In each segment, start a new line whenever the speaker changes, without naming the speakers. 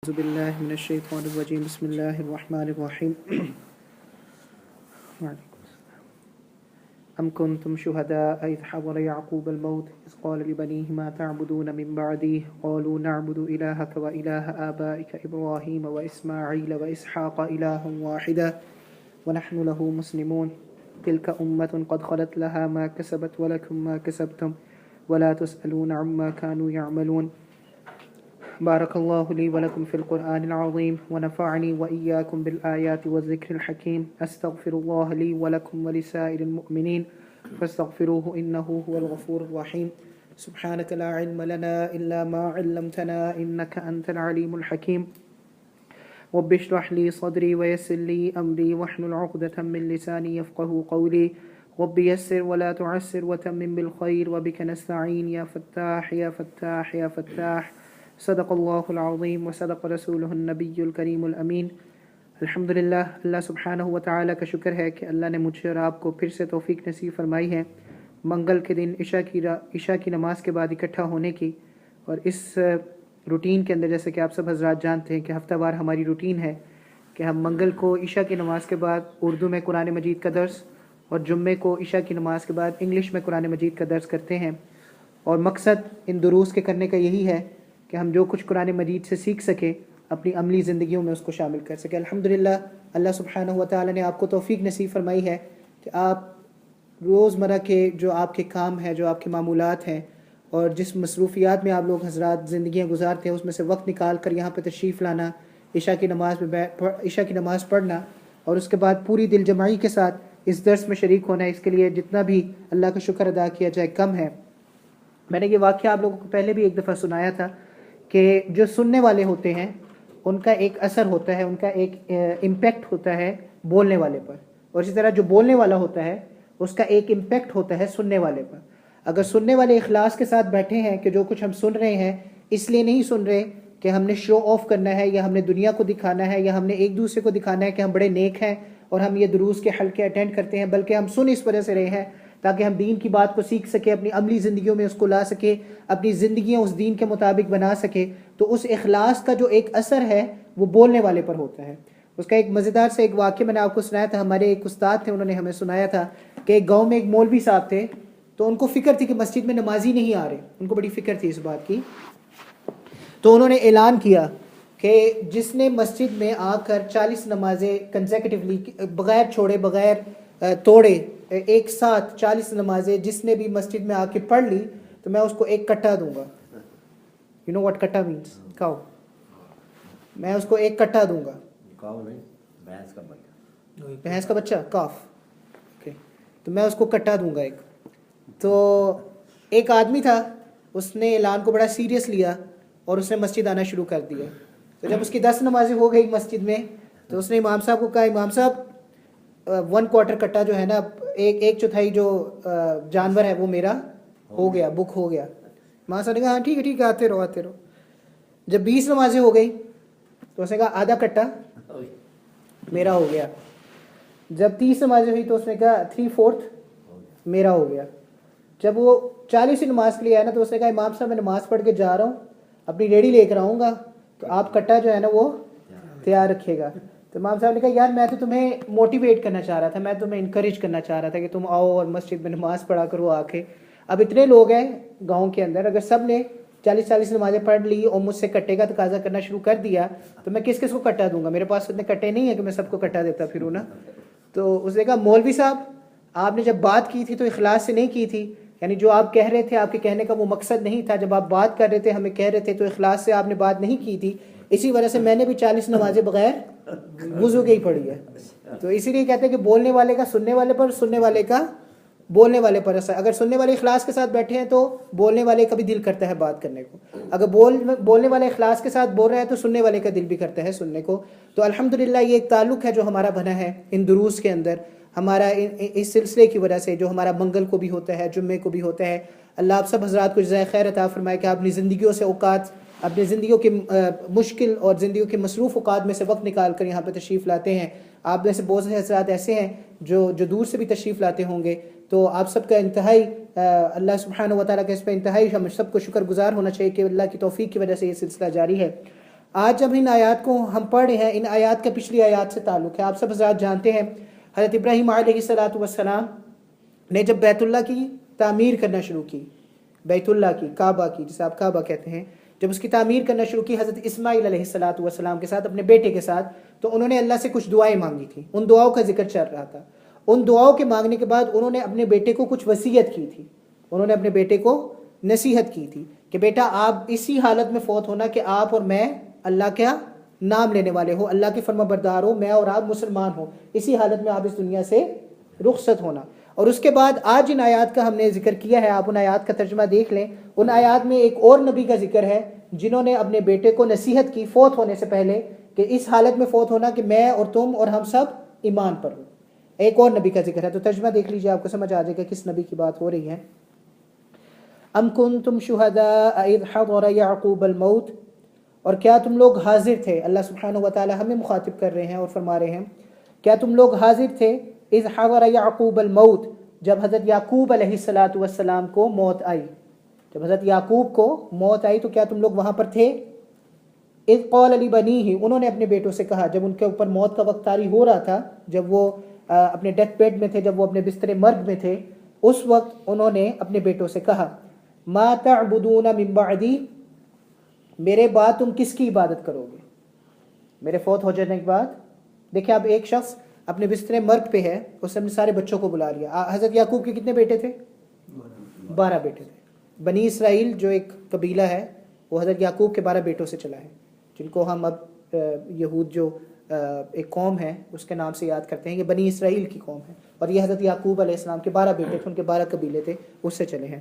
أعوذ بالله من الشيطان الرجيم بسم الله الرحمن الرحيم أم كنتم شهداء إذ حضر يعقوب الموت إذ قال لبنيه ما تعبدون من بعدي قالوا نعبد إلهك وإله آبائك إبراهيم وإسماعيل وإسحاق إلها واحدا ونحن له مسلمون تلك أمة قد خلت لها ما كسبت ولكم ما كسبتم ولا تسألون عما كانوا يعملون بارك الله لي ولكم في القرآن العظيم ونفعني وإياكم بالآيات والذكر الحكيم أستغفر الله لي ولكم ولسائر المؤمنين فاستغفروه إنه هو الغفور الرحيم سبحانك لا علم لنا إلا ما علمتنا إنك أنت العليم الحكيم رب اشرح لي صدري ويسر لي أمري واحلل عقدة من لساني يفقه قولي رب يسر ولا تعسر وتمم بالخير وبك نستعين يا فتاح يا فتاح يا فتاح صدق اللہ العظیم وصدق رسولہ النبی الکریم الامین۔ الحمدللہ، اللہ سبحانہ و تعالیٰ کا شکر ہے کہ اللہ نے مجھے اور آپ کو پھر سے توفیق نصیب فرمائی ہے منگل کے دن عشاء کی نماز کے بعد اکٹھا ہونے کی، اور اس روٹین کے اندر جیسے کہ آپ سب حضرات جانتے ہیں کہ ہفتہ وار ہماری روٹین ہے کہ ہم منگل کو عشاء کی نماز کے بعد اردو میں قرآن مجید کا درس اور جمعے کو عشاء کی نماز کے بعد انگلش میں قرآن مجید کا درس کرتے ہیں، اور مقصد ان دروس کے کرنے کا یہی ہے کہ ہم جو کچھ قرآن مجید سے سیکھ سکیں اپنی عملی زندگیوں میں اس کو شامل کر سکیں۔ الحمدللہ، اللہ سبحانہ و تعالیٰ نے آپ کو توفیق نصیب فرمائی ہے کہ آپ روزمرہ کے جو آپ کے کام ہیں، جو آپ کے معمولات ہیں، اور جس مصروفیات میں آپ لوگ حضرات زندگیاں گزارتے ہیں، اس میں سے وقت نکال کر یہاں پہ تشریف لانا، عشاء کی نماز پڑھنا، اور اس کے بعد پوری دل جمعی کے ساتھ اس درس میں شریک ہونا، اس کے لیے جتنا بھی اللہ کا شکر ادا کیا جائے کم ہے۔ میں نے یہ واقعہ آپ لوگوں کو پہلے بھی ایک دفعہ سنایا تھا کہ جو سننے والے ہوتے ہیں ان کا ایک اثر ہوتا ہے، ان کا ایک امپیکٹ ہوتا ہے بولنے والے پر، اور اسی طرح جو بولنے والا ہوتا ہے اس کا ایک امپیکٹ ہوتا ہے سننے والے پر۔ اگر سننے والے اخلاص کے ساتھ بیٹھے ہیں کہ جو کچھ ہم سن رہے ہیں اس لیے نہیں سن رہے کہ ہم نے شو آف کرنا ہے یا ہم نے دنیا کو دکھانا ہے یا ہم نے ایک دوسرے کو دکھانا ہے کہ ہم بڑے نیک ہیں اور ہم یہ دروس کے حلقے اٹینڈ کرتے ہیں، بلکہ ہم سن اس وجہ سے رہے ہیں تاکہ ہم دین کی بات کو سیکھ سکیں، اپنی عملی زندگیوں میں اس کو لا سکیں، اپنی زندگیاں اس دین کے مطابق بنا سکیں، تو اس اخلاص کا جو ایک اثر ہے وہ بولنے والے پر ہوتا ہے۔ اس کا ایک مزیدار سے ایک واقعہ میں نے آپ کو سنایا تھا، ہمارے ایک استاد تھے، انہوں نے ہمیں سنایا تھا کہ ایک گاؤں میں ایک مولوی صاحب تھے، تو ان کو فکر تھی کہ مسجد میں نمازی نہیں آ رہے، ان کو بڑی فکر تھی اس بات کی، تو انہوں نے اعلان کیا کہ جس نے مسجد میں آ کر 40 نمازیں کنزیکٹیولی بغیر چھوڑے بغیر توڑے ایک ساتھ 40 نمازیں جس نے بھی مسجد میں آ کے پڑھ لی تو میں اس کو ایک کٹا دوں گا۔ یو نو واٹ کٹا مینس؟ کاؤ۔ میں اس کو ایک کٹا دوں گا۔
کاؤ نہیں، بھینس کا بچہ۔
بھینس کا بچہ، کاف۔ تو میں اس کو کٹا دوں گا ایک۔ تو ایک آدمی تھا، اس نے اعلان کو بڑا سیریس لیا اور اس نے مسجد آنا شروع کر دیا۔ تو جب اس کی 10 نمازیں ہو گئی مسجد میں تو اس نے امام صاحب کو کہا، امام صاحب 1/4 کٹا جو ہے نا، ایک چوتھائی جو جانور ہے وہ میرا ہو گیا، بک ہو گیا۔ امام صاحب نے کہا ہاں ٹھیک ہے ٹھیک ہے، آتے رہو۔ جب 20 نمازیں ہو گئی تو اس نے کہا آدھا کٹا میرا ہو گیا۔ جب 30 نمازیں ہوئی تو اس نے کہا 3/4 میرا ہو گیا۔ جب وہ 40 نماز کے لیے آیا نا تو اس نے کہا امام صاحب میں نماز پڑھ کے جا رہا ہوں، اپنی ریڈی لے کر آؤں گا تو آپ کٹا جو ہے نا وہ تیار رکھیے گا۔ تو امام صاحب نے کہا یار میں تو تمہیں موٹیویٹ کرنا چاہ رہا تھا، میں تمہیں انکریج کرنا چاہ رہا تھا کہ تم آؤ اور مسجد میں نماز پڑھا کرو آ کے۔ اب اتنے لوگ ہیں گاؤں کے اندر، اگر سب نے 40 نمازیں پڑھ لی اور مجھ سے کٹے کا تقاضا کرنا شروع کر دیا تو میں کس کو کٹا دوں گا؟ میرے پاس اتنے کٹے نہیں ہیں کہ میں سب کو کٹا دیتا پھروں نا۔ تو اس نے کہا مولوی صاحب آپ نے جب بات کی تھی تو اخلاص سے نہیں کی تھی، یعنی جو آپ کہہ رہے تھے آپ کے کہنے کا وہ مقصد نہیں تھا، جب آپ بات کر رہے تھے ہمیں کہہ رہے تھے تو اخلاص سے آپ نے بات نہیں کی تھی، اسی وجہ سے میں نے بھی 40 نمازیں بغیر وضو کے ہی پڑھی ہے۔ تو اسی لیے کہتے ہیں کہ بولنے والے کا سننے والے پر، سننے والے کا بولنے والے پر اثر۔ اگر سننے والے اخلاص کے ساتھ بیٹھے ہیں تو بولنے والے کا بھی دل کرتا ہے بات کرنے کو، اگر بولنے والے اخلاص کے ساتھ بول رہے ہیں تو سننے والے کا دل بھی کرتا ہے سننے کو۔ تو الحمدللہ یہ ایک تعلق ہے جو ہمارا بنا ہے ان دروس کے اندر، ہمارا اس سلسلے کی وجہ سے جو ہمارا منگل کو بھی ہوتا ہے، جمعے کو بھی ہوتا ہے۔ اللہ آپ سب حضرات کو جزائے خیر عطا فرمائے کہ آپ اپنی زندگیوں سے اوقات، اپنی زندگیوں کے مشکل اور زندگیوں کے مصروف اوقات میں سے وقت نکال کر یہاں پہ تشریف لاتے ہیں۔ آپ میں سے بہت سے حضرات ایسے ہیں جو دور سے بھی تشریف لاتے ہوں گے، تو آپ سب کا انتہائی اللہ سبحانہ و تعالیٰ کا اس پہ انتہائی ہم سب کو شکر گزار ہونا چاہیے کہ اللہ کی توفیق کی وجہ سے یہ سلسلہ جاری ہے۔ آج جب ان آیات کو ہم پڑھ رہے ہیں، ان آیات کا پچھلی آیات سے تعلق ہے. آپ سب حضرات جانتے ہیں حضرت ابراہیم علیہ السلام نے جب بیت اللہ کی تعمیر کرنا شروع کی، بیت اللہ کی، کعبہ کی، جسے آپ کعبہ کہتے ہیں، جب اس کی تعمیر کرنا شروع کی حضرت اسماعیل علیہ السلام کے ساتھ، اپنے بیٹے کے ساتھ، تو انہوں نے اللہ سے کچھ دعائیں مانگی تھیں. ان دعاؤں کا ذکر چل رہا تھا. ان دعاؤں کے مانگنے کے بعد انہوں نے اپنے بیٹے کو کچھ وصیت کی تھی. انہوں نے اپنے بیٹے کو نصیحت کی تھی کہ بیٹا آپ اسی حالت میں فوت ہونا کہ آپ اور میں اللہ کا نام لینے والے ہو، اللہ کے فرما بردار ہو، میں اور آپ مسلمان ہو، اسی حالت میں آپ اس دنیا سے رخصت ہونا. اور اس کے بعد آج ان آیات کا ہم نے ذکر کیا ہے، آپ ان آیات کا ترجمہ دیکھ لیں. ان آیات میں ایک اور نبی کا ذکر ہے جنہوں نے اپنے بیٹے کو نصیحت کی فوت ہونے سے پہلے کہ اس حالت میں فوت ہونا کہ میں اور تم اور ہم سب ایمان پر ہوں. ایک اور نبی کا ذکر ہے. تو ترجمہ دیکھ لیجئے، آپ کو سمجھ آ جائے گا کس نبی کی بات ہو رہی ہے. ام کنتم شہداء اذ حضر یعقوب الموت، اور کیا تم لوگ حاضر تھے، اللہ سبحانہ و تعالی ہمیں مخاطب کر رہے ہیں اور فرما رہے ہیں کیا تم لوگ حاضر تھے اذ حضر یعقوب الموت، جب حضرت یعقوب علیہ السلام کو موت آئی. جب حضرت یعقوب کو موت آئی تو کیا تم لوگ وہاں پر تھے؟ اذ قال لبنیہ، انہوں نے اپنے بیٹوں سے کہا، جب ان کے اوپر موت کا وقت طاری ہو رہا تھا، جب وہ اپنے ڈیتھ بیڈ میں تھے، جب وہ اپنے بستر مرگ میں تھے، اس وقت انہوں نے اپنے بیٹوں سے کہا ما تعبدون من بعدی، میرے بعد تم کس کی عبادت کرو گے؟ میرے فوت ہو جانے کے بعد. دیکھیں اب ایک شخص اپنے بستر مرگ پہ ہے، اس نے اپنے سارے بچوں کو بلا لیا. حضرت یعقوب کے کتنے بیٹے تھے؟ 12 بیٹے تھے. بنی اسرائیل جو ایک قبیلہ ہے وہ حضرت یعقوب کے 12 بیٹوں سے چلا ہے، جن کو ہم اب یہود جو ایک قوم ہے اس کے نام سے یاد کرتے ہیں. یہ بنی اسرائیل کی قوم ہے، اور یہ حضرت یعقوب علیہ السلام کے 12 بیٹے تھے، ان کے 12 قبیلے تھے، اس سے چلے ہیں.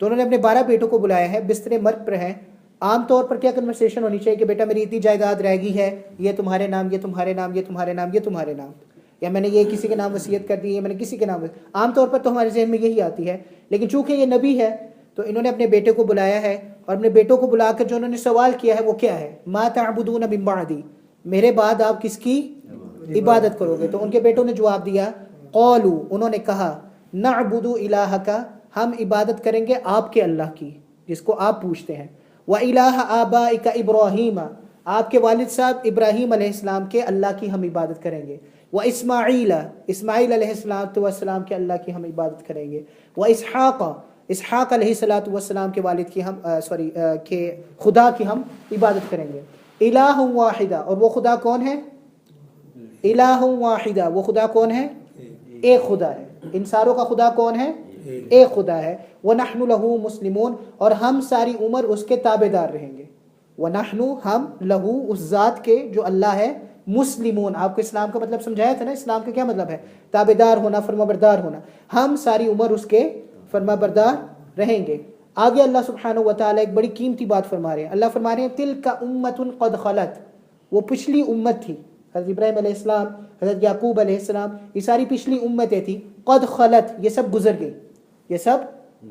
تو انہوں نے اپنے 12 بیٹوں کو بلایا ہے، بستر مرگ پر ہیں. عام طور پر کیا کنورسیشن ہونی چاہیے کہ بیٹا میری اتنی جائیداد رہ گئی ہے، یہ تمہارے نام، یہ تمہارے نام، یہ تمہارے نام، یہ تمہارے نام، یا میں نے یہ کسی کے نام وصیت کر دی ہے، میں نے کسی کے نام. عام طور پر تو ہمارے ذہن میں یہی آتی ہے، لیکن چونکہ یہ نبی ہے تو انہوں نے اپنے بیٹے کو بلایا ہے، اور اپنے بیٹوں کو بلا کر جو انہوں نے سوال کیا ہے وہ کیا ہے؟ ما تعبدون من بعدی، میرے بعد آپ کس کی عبادت کرو گے؟ تو ان کے بیٹوں نے جواب دیا قالوا، انہوں نے کہا نعبد الہک، ہم عبادت کریں گے آپ کے اللہ کی جس کو آپ پوچھتے ہیں، وَإِلَٰهَ آبَائِكَ إِبْرَاهِيمَ، آپ کے والد صاحب ابراہیم علیہ السلام کے اللہ کی ہم عبادت کریں گے، وَإِسْمَاعِيلَ، اسماعیل علیہ السلام کے اللہ کی ہم عبادت کریں گے، وَإِسْحَاقَ، اسحاق علیہ السلام کے والد کی ہم کے خدا کی ہم عبادت کریں گے. الہ واحدہ، اور وہ خدا کون ہے؟ الہ واحدہ، وہ خدا کون ہے؟ ایک خدا ہے. ان ساروں کا خدا کون ہے؟ ایک خدا ہے. وَنَحْنُ لَهُ مُسْلِمُونَ، اور ہم ساری عمر اس کے تابعدار رہیں گے. وَنَحْنُ، ہم، لَهُ، اس ذات کے جو اللہ ہے، مسلمون، آپ کو اسلام کا مطلب سمجھایا تھا نا، اسلام کا کیا مطلب ہے؟ تابعدار ہونا، فرما بردار ہونا. ہم ساری عمر اس کے فرما بردار رہیں گے. آگے اللہ سبحانہ و تعالیٰ ایک بڑی قیمتی بات فرما رہے ہیں. اللہ فرما رہے ہیں تِلْکَ أُمَّةٌ قَدْ خَلَتْ، وہ پچھلی امت تھی. حضرت ابراہیم علیہ السلام، حضرت یعقوب علیہ السلام، یہ ساری پچھلی امتیں تھیں. قد خلت، یہ سب گزر گئی، یہ سب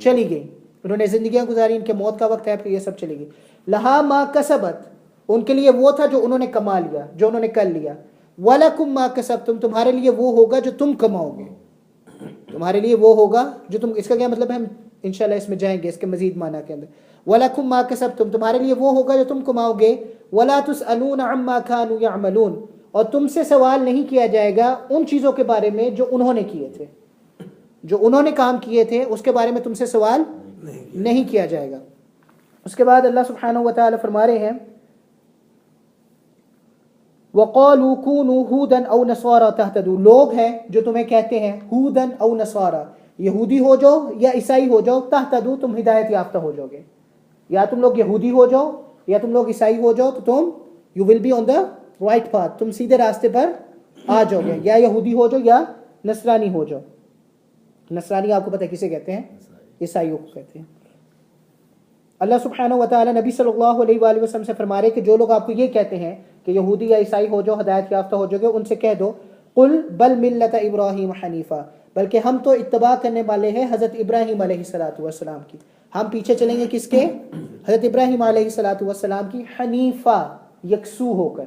چلی گئی. انہوں نے زندگیاں گزاری، ان کے موت کا وقت ہے، پھر یہ سب چلی گئی. لہا ما کسبت، ان کے لیے وہ تھا جو انہوں نے کما لیا، جو انہوں نے کر لیا. وَلَكُمْ مَا كَسَبْتُمْ، تمہارے لیے وہ ہوگا جو تم کماؤ گے. تمہارے لیے وہ ہوگا جو تم، اس کا کیا مطلب ہے؟ ہم انشاءاللہ اس میں جائیں گے اس کے مزید معنی کے اندر. وَلَكُمْ مَا كَسَبْتُمْ، تمہارے لیے وہ ہوگا جو تم کماؤ گے. وَلَا تُسْأَلُونَ عَمَّا كَانُوا يَعْمَلُونَ، اور تم سے سوال نہیں کیا جائے گا ان چیزوں کے بارے میں جو انہوں نے کیے تھے، جو انہوں نے کام کیے تھے اس کے بارے میں تم سے سوال نہیں کیا جائے گا. اس کے بعد اللہ سبحانہ و تعالی فرما رہے ہیں وَقَالُوا كُونُوا هُودًا أَوْ نَصَارَىٰ تَهْتَدُوا، لوگ ہیں جو تمہیں کہتے ہیں هُودًا أَوْ نَصَارَىٰ، یہودی ہو جاؤ یا عیسائی ہو جاؤ، تَهْتَدُوا، تم ہدایت یافتہ ہو جاؤ گے. یا تم لوگ یہودی ہو جاؤ یا تم لوگ عیسائی ہو جاؤ تو تم you will be on the right path، تم سیدھے راستے پر آ جاؤ گے. یا یہودی ہو جاؤ یا نصرانی ہو جاؤ. نصرانی آپ کو پتہ ہے کسے کہتے ہیں؟ عیسائیوں کو کہتے ہیں. اللہ سبحانہ و تعالی نبی صلی اللہ علیہ وآلہ وسلم سے فرما رہے کہ جو لوگ آپ کو یہ کہتے ہیں کہ یہودی یا عیسائی ہو جاؤ، ہدایت یافتہ ہو جاؤ گے، ان سے کہہ دو قل بل ملت ابراہیم حنیفہ، بلکہ ہم تو اتباع کرنے والے ہیں حضرت ابراہیم علیہ السلام کی. ہم پیچھے چلیں گے کس کے؟ حضرت ابراہیم علیہ السلام کی. حنیفہ، یکسو ہو کر،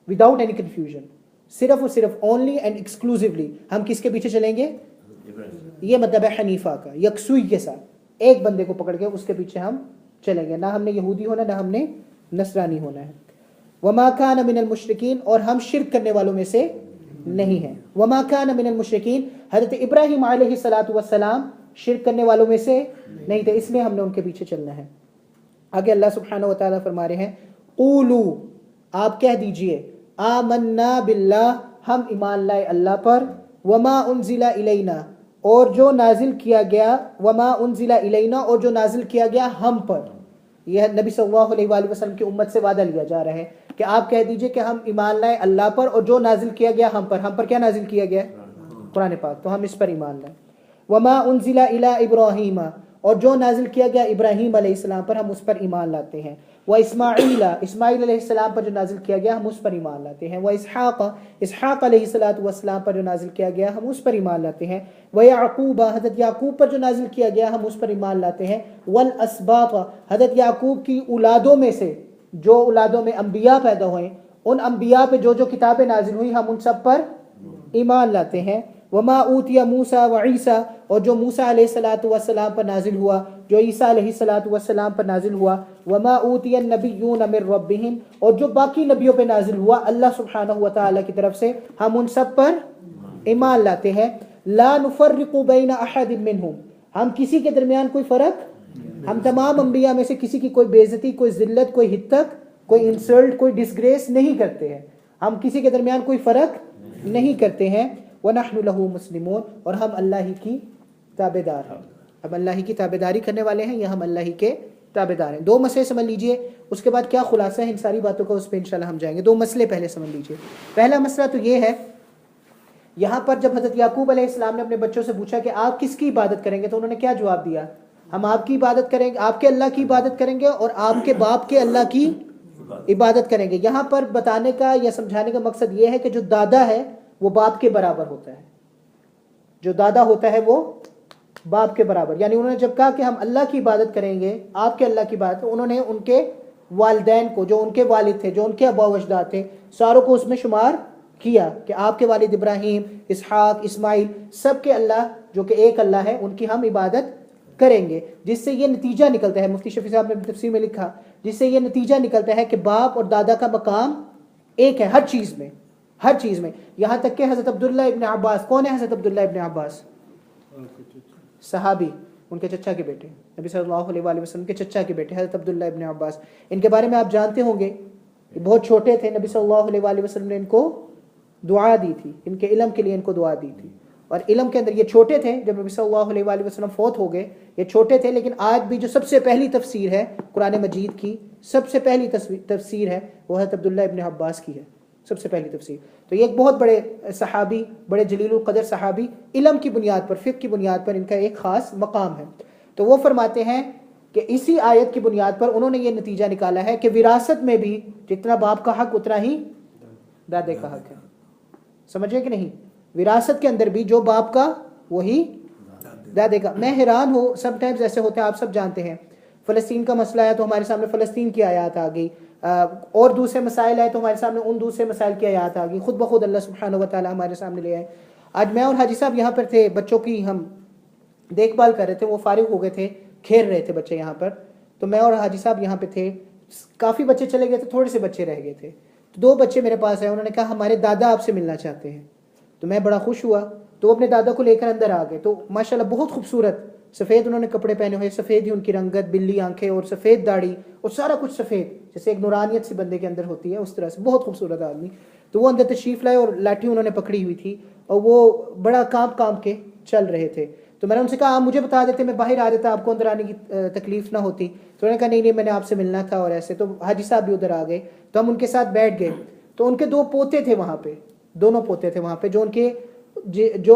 وداؤٹ اینی کنفیوژن، صرف اور صرف اونلی اینڈ ایکسکلوسیولی ہم کس کے پیچھے چلیں گے؟ یہ مطلب ہے حنیفہ کا، یکسوئی کے ساتھ ایک بندے کو پکڑ کے اس کے پیچھے ہم چلیں گے. نہ ہم نے یہودی ہونا، نہ ہم نے نصرانی ہونا ہے. وما کان من المشرکین، اور ہم شرک کرنے والوں میں سے نہیں ہیں. وما کان من المشرکین، حضرت ابراہیم علیہ الصلوۃ والسلام شرک کرنے والوں میں سے نہیں تھے، اس لیے ہم نے ان کے پیچھے چلنا ہے. آگے اللہ سبحانہ و تعالیٰ فرما رہے ہیں قولوا، آپ کہہ دیجئے، آمنا باللہ، ہم ایمان لائے اللہ پر، وما انزل الینا، اور جو نازل کیا گیا، وما انزل الینا، اور جو نازل کیا گیا ہم پر. یہ نبی صلی اللہ علیہ وآلہ وسلم کی امت سے وعدہ لیا جا رہا ہے کہ آپ کہہ دیجئے کہ ہم ایمان لائے اللہ پر اور جو نازل کیا گیا ہم پر. ہم پر کیا نازل کیا گیا؟ قرآن پاک، تو ہم اس پر ایمان لائیں. وما انزل الی ابراہیم، اور جو نازل کیا گیا ابراہیم علیہ السلام پر ہم اس پر ایمان لاتے ہیں. واسماعیل، اسماعیل علیہ السلام پر جو نازل کیا گیا ہم اس پر ایمان لاتے ہیں. واسحاق، اسحاق علیہ السلام پر جو نازل کیا گیا ہم اس پر ایمان لاتے ہیں. ویعقوب، حضرت یعقوب پر جو نازل کیا گیا ہم اس پر ایمان لاتے ہیں. والاسباط، حضرت یعقوب کی اولادوں میں سے جو اولادوں میں انبیاء پیدا ہوئے، ان انبیاء پہ جو جو کتابیں نازل ہوئی ہم ان سب پر ایمان لاتے ہیں. وما اوتی موسیٰ وعیسیٰ، اور جو موسیٰ علیہ السلام پر نازل ہوا، جو عیسیٰ علیہ السلام پر نازل ہوا. وما اوتی النبیون من ربہم، اور جو باقی نبیوں پہ نازل ہوا اللہ سبحانہ و تعالیٰ کی طرف سے ہم ان سب پر ایمان لاتے ہیں. لا نفرق بین احد منہم، ہم کسی کے درمیان کوئی فرق، ہم تمام انبیاء میں سے کسی کی کوئی بے عزتی، کوئی ذلت، کوئی حتک، کوئی انسلٹ، کوئی ڈسگریس نہیں کرتے ہیں. ہم کسی کے درمیان کوئی فرق نہیں کرتے ہیں. وَنَحْنُ لَهُ مُسْلِمُونَ، اور ہم اللہ ہی کی تابعدار ہیں. ہم اللہ ہی کی تابعداری کرنے والے ہیں، یا ہم اللہ ہی کے تابعدار ہیں. دو مسئلے سمجھ لیجئے، اس کے بعد کیا خلاصہ ہے ان ساری باتوں کا، اس پہ انشاءاللہ ہم جائیں گے. دو مسئلے پہلے سمجھ لیجئے. پہلا مسئلہ تو یہ ہے، یہاں پر جب حضرت یعقوب علیہ السلام نے اپنے بچوں سے پوچھا کہ آپ کس کی عبادت کریں گے، تو انہوں نے کیا جواب دیا؟ ہم آپ کی عبادت کریں گے، آپ کے اللہ کی عبادت کریں گے، اور آپ کے باپ کے اللہ کی عبادت کریں گے. یہاں پر بتانے کا یا سمجھانے کا مقصد یہ ہے کہ جو دادا ہے وہ باپ کے برابر ہوتا ہے. جو دادا ہوتا ہے وہ باپ کے برابر. یعنی انہوں نے جب کہا کہ ہم اللہ کی عبادت کریں گے، آپ کے اللہ کی عبادت، انہوں نے ان کے والدین کو، جو ان کے والد تھے، جو ان کے آباء و اجداد تھے، ساروں کو اس میں شمار کیا کہ آپ کے والد ابراہیم، اسحاق، اسماعیل، سب کے اللہ جو کہ ایک اللہ ہے، ان کی ہم عبادت کریں گے. جس سے یہ نتیجہ نکلتا ہے، مفتی شفیع صاحب نے تفسیر میں لکھا، جس سے یہ نتیجہ نکلتا ہے کہ باپ اور دادا کا مقام ایک ہے ہر چیز میں، ہر چیز میں. یہاں تک کہ حضرت عبداللہ ابن عباس، کون ہے حضرت عبداللہ ابن عباس؟ صحابی، ان کے چچا کے بیٹے، نبی صلی اللہ علیہ وآلہ وسلم کے چچا کے بیٹے حضرت عبداللہ ابن عباس. ان کے بارے میں آپ جانتے ہوں گے، بہت چھوٹے تھے، نبی صلی اللہ علیہ وآلہ وسلم نے ان کو دعا دی تھی، ان کے علم کے لیے ان کو دعا دی تھی. اور علم کے اندر یہ چھوٹے تھے جب نبی صلی اللہ علیہ وآلہ وسلم فوت ہو گئے، یہ چھوٹے تھے، لیکن آج بھی جو سب سے پہلی تفسیر ہے قرآن مجید کی، سب سے پہلی تفسیر ہے وہ حضرت عبداللہ ابن عباس کی ہے، سب سے پہلی تفسیر. تو یہ ایک بہت بڑے صحابی، بڑے جلیل القدر صحابی، علم کی بنیاد پر، فقہ کی بنیاد پر ان کا ایک خاص مقام ہے. تو وہ فرماتے ہیں کہ اسی آیت کی بنیاد پر انہوں نے یہ نتیجہ نکالا ہے کہ وراثت میں بھی جتنا باپ کا حق اتنا ہی دادے کا حق ہے. سمجھے کہ نہیں؟ وراثت کے اندر بھی جو باپ کا وہی دادے کا. میں حیران ہوں، سم ٹائمز ایسے ہوتے ہیں، آپ سب جانتے ہیں، فلسطین کا مسئلہ ہے تو ہمارے سامنے فلسطین کی آیات آ گئی، اور دوسرے مسائل ہے تو ہمارے سامنے ان دوسرے مسائل کی آیات آ گئی. خود بخود اللہ سبحانہ و تعالیٰ ہمارے سامنے لے آئے. آج میں اور حاجی صاحب یہاں پر تھے، بچوں کی ہم دیکھ بھال کر رہے تھے، وہ فارغ ہو گئے تھے، کھیل رہے تھے بچے یہاں پر. تو میں اور حاجی صاحب یہاں پہ تھے، کافی بچے چلے گئے تھے، تھوڑے سے بچے رہ گئے تھے. تو دو بچے میرے پاس آئے، انہوں نے کہا ہمارے دادا آپ سے ملنا چاہتے ہیں. تو میں بڑا خوش ہوا، تو وہ اپنے دادا کو لے کر اندر آ گئے. تو ماشاءاللہ بہت خوبصورت سفید انہوں نے کپڑے پہنے ہوئے، سفید ہی ان کی رنگت، بلی آنکھیں اور سفید داڑھی اور سارا کچھ سفید، جیسے ایک نورانیت سی بندے کے اندر ہوتی ہے اس طرح سے، بہت خوبصورت آدمی. تو وہ اندر تشریف لائے اور لاٹھی انہوں نے پکڑی ہوئی تھی اور وہ بڑا کام کے چل رہے تھے. تو میں نے ان سے کہا آپ مجھے بتا دیتے، میں باہر آ دیتا، آپ کو اندر آنے کی تکلیف نہ ہوتی. تو انہوں نے کہا نہیں میں نے آپ سے ملنا تھا اور ایسے. تو حاجی صاحب بھی ادھر آ گئے، تو ہم ان کے ساتھ بیٹھ گئے. تو ان کے دو پوتے تھے وہاں پہ، دونوں پوتے تھے وہاں پہ، جو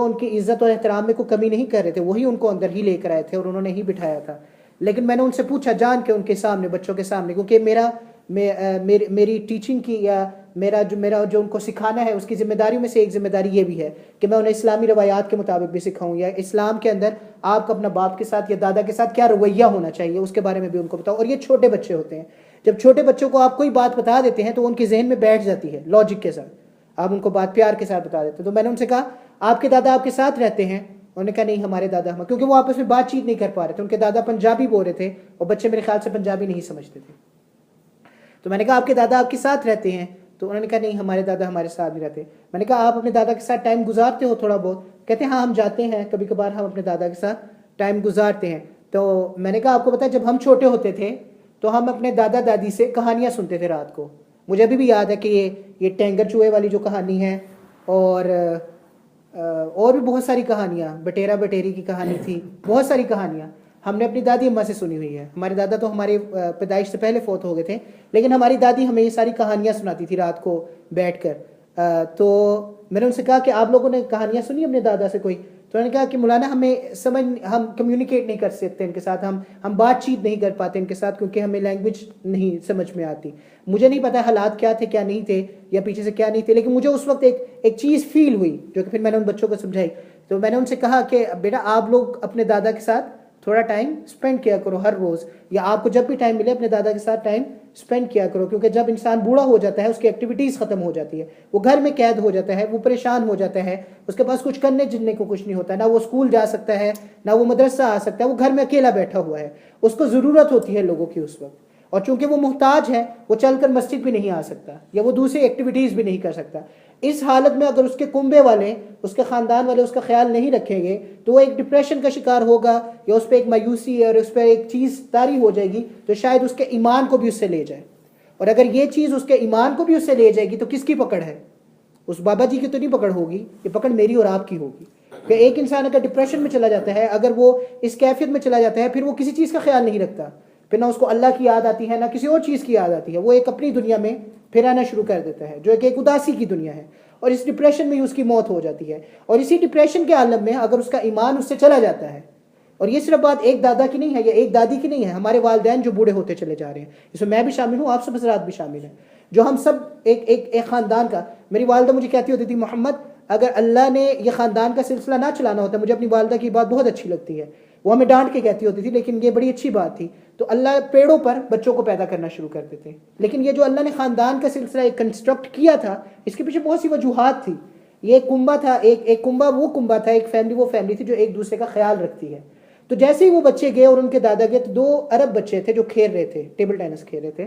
ان کی عزت اور احترام میں کوئی کمی نہیں کر رہے تھے، وہی ان کو اندر ہی لے کر آئے تھے اور انہوں نے ہی بٹھایا تھا. لیکن میں نے ان سے پوچھا جان کے ان کے سامنے، بچوں کے سامنے، کیونکہ میری ٹیچنگ کی یا میرا جو ان کو سکھانا ہے اس کی ذمہ داریوں میں سے ایک ذمہ داری یہ بھی ہے کہ میں انہیں اسلامی روایات کے مطابق بھی سکھاؤں، یا اسلام کے اندر آپ کو اپنا باپ کے ساتھ یا دادا کے ساتھ کیا رویہ ہونا چاہیے اس کے بارے میں بھی ان کو بتاؤ. اور یہ چھوٹے بچے ہوتے ہیں، جب چھوٹے بچوں کو آپ کوئی بات بتا دیتے ہیں تو ان کے ذہن میں بیٹھ جاتی ہے لاجک کے ساتھ، آپ ان کو بات پیار کے ساتھ بتا دیتے ہیں. تو میں نے ان سے کہا آپ کے دادا آپ کے ساتھ رہتے ہیں؟ انہوں نے کہا نہیں ہمارے دادا ہم، کیونکہ وہ آپس میں بات چیت نہیں کر پا رہے تھے. ان کے دادا پنجابی بول رہے تھے اور بچے میرے خیال سے پنجابی نہیں سمجھتے تھے. تو میں نے کہا آپ کے دادا آپ کے ساتھ رہتے ہیں؟ تو انہوں نے کہا نہیں ہمارے دادا ہمارے ساتھ نہیں رہتے. میں نے کہا آپ اپنے دادا کے ساتھ ٹائم گزارتے ہو تھوڑا بہت؟ کہتے ہیں ہاں ہم جاتے ہیں کبھی کبھار ہم اپنے دادا کے ساتھ ٹائم گزارتے ہیں. تو میں نے کہا آپ کو پتہ ہے جب ہم چھوٹے ہوتے تھے تو ہم اپنے دادا دادی سے کہانیاں سنتے تھے رات کو. مجھے ابھی بھی یاد ہے کہ یہ ٹینگر چوہے والی جو کہانی ہے اور بھی بہت ساری کہانیاں, بٹیرا بٹیری کی کہانی تھی, بہت ساری کہانیاں ہم نے اپنی دادی اماں سے سنی ہوئی ہے. ہمارے دادا تو ہمارے پیدائش سے پہلے فوت ہو گئے تھے, لیکن ہماری دادی ہمیں یہ ساری کہانیاں سناتی تھی رات کو بیٹھ کر. تو میں نے ان سے کہا کہ آپ لوگوں نے کہانیاں سنی اپنے دادا سے کوئی؟ تو انہوں نے کہا کہ مولانا ہم کمیونیکیٹ نہیں کر سکتے ان کے ساتھ, ہم بات چیت نہیں کر پاتے ان کے ساتھ کیونکہ ہمیں لینگویج نہیں سمجھ میں آتی. مجھے نہیں پتا حالات کیا تھے کیا نہیں تھے یا پیچھے سے کیا نہیں تھے, لیکن مجھے اس وقت ایک چیز فیل ہوئی جو کہ پھر میں نے ان بچوں کو سمجھائی. تو میں نے ان سے کہا کہ بیٹا آپ لوگ اپنے دادا کے ساتھ تھوڑا ٹائم اسپینڈ کیا کرو ہر روز, یا آپ کو جب بھی ٹائم ملے اپنے دادا کے ساتھ ٹائم اسپینڈ کیا کرو, کیونکہ جب انسان بوڑھا ہو جاتا ہے اس کی ایکٹیویٹیز ختم ہو جاتی ہے, وہ گھر میں قید ہو جاتا ہے, وہ پریشان ہو جاتا ہے, اس کے پاس کچھ کرنے جننے کو کچھ نہیں ہوتا ہے, نہ وہ اسکول جا سکتا ہے نہ وہ مدرسہ آ سکتا ہے, وہ گھر میں اکیلا بیٹھا ہوا ہے, اس کو ضرورت ہوتی ہے لوگوں کی اس وقت. اور چونکہ وہ محتاج ہے وہ چل کر مسجد بھی نہیں آ سکتا یا وہ دوسری ایکٹیویٹیز بھی نہیں کر سکتا. اس حالت میں اگر اس کے کنبے والے, اس کے خاندان والے اس کا خیال نہیں رکھیں گے تو وہ ایک ڈپریشن کا شکار ہوگا, یا اس پہ ایک مایوسی اور اس پہ ایک چیز طاری ہو جائے گی تو شاید اس کے ایمان کو بھی اس سے لے جائے. اور اگر یہ چیز اس کے ایمان کو بھی اس سے لے جائے گی تو کس کی پکڑ ہے؟ اس بابا جی کی تو نہیں پکڑ ہوگی, یہ پکڑ میری اور آپ کی ہوگی. کہ ایک انسان اگر ڈپریشن میں چلا جاتا ہے, اگر وہ اس کیفیت میں چلا جاتا ہے, پھر وہ کسی چیز کا خیال نہیں رکھتا, پھر نہ اس کو اللہ کی یاد آتی ہے نہ کسی اور چیز کی یاد آتی ہے, وہ ایک اپنی دنیا میں پھر آنا شروع کر دیتا ہے جو ایک اداسی کی دنیا ہے, اور اس ڈپریشن میں ہی اس کی موت ہو جاتی ہے. اور اسی ڈپریشن کے عالم میں اگر اس کا ایمان اس سے چلا جاتا ہے, اور یہ صرف بات ایک دادا کی نہیں ہے یا ایک دادی کی نہیں ہے, ہمارے والدین جو بوڑھے ہوتے چلے جا رہے ہیں, اس میں بھی شامل ہوں, آپ سب حضرات بھی شامل ہیں, جو ہم سب ایک خاندان کا. میری والدہ مجھے کہتی ہوتی تھی محمد اگر اللہ نے یہ خاندان کا سلسلہ نہ چلانا ہوتا, مجھے اپنی والدہ کی بات بہت اچھی لگتی ہے, وہ ہمیں ڈانٹ کے کہتی ہوتی تھی لیکن یہ بڑی اچھی بات تھی, تو اللہ پیڑوں پر بچوں کو پیدا کرنا شروع کر دیتے. لیکن یہ جو اللہ نے خاندان کا سلسلہ ایک کنسٹرکٹ کیا تھا, اس کے پیچھے بہت سی وجوہات تھی. یہ ایک کنبا تھا, ایک کنبا وہ کنبا تھا, ایک فیملی وہ فیملی تھی جو ایک دوسرے کا خیال رکھتی ہے. تو جیسے ہی وہ بچے گئے اور ان کے دادا گئے تو 2 عرب بچے تھے جو کھیل رہے تھے, ٹیبل ٹینس کھیل رہے تھے,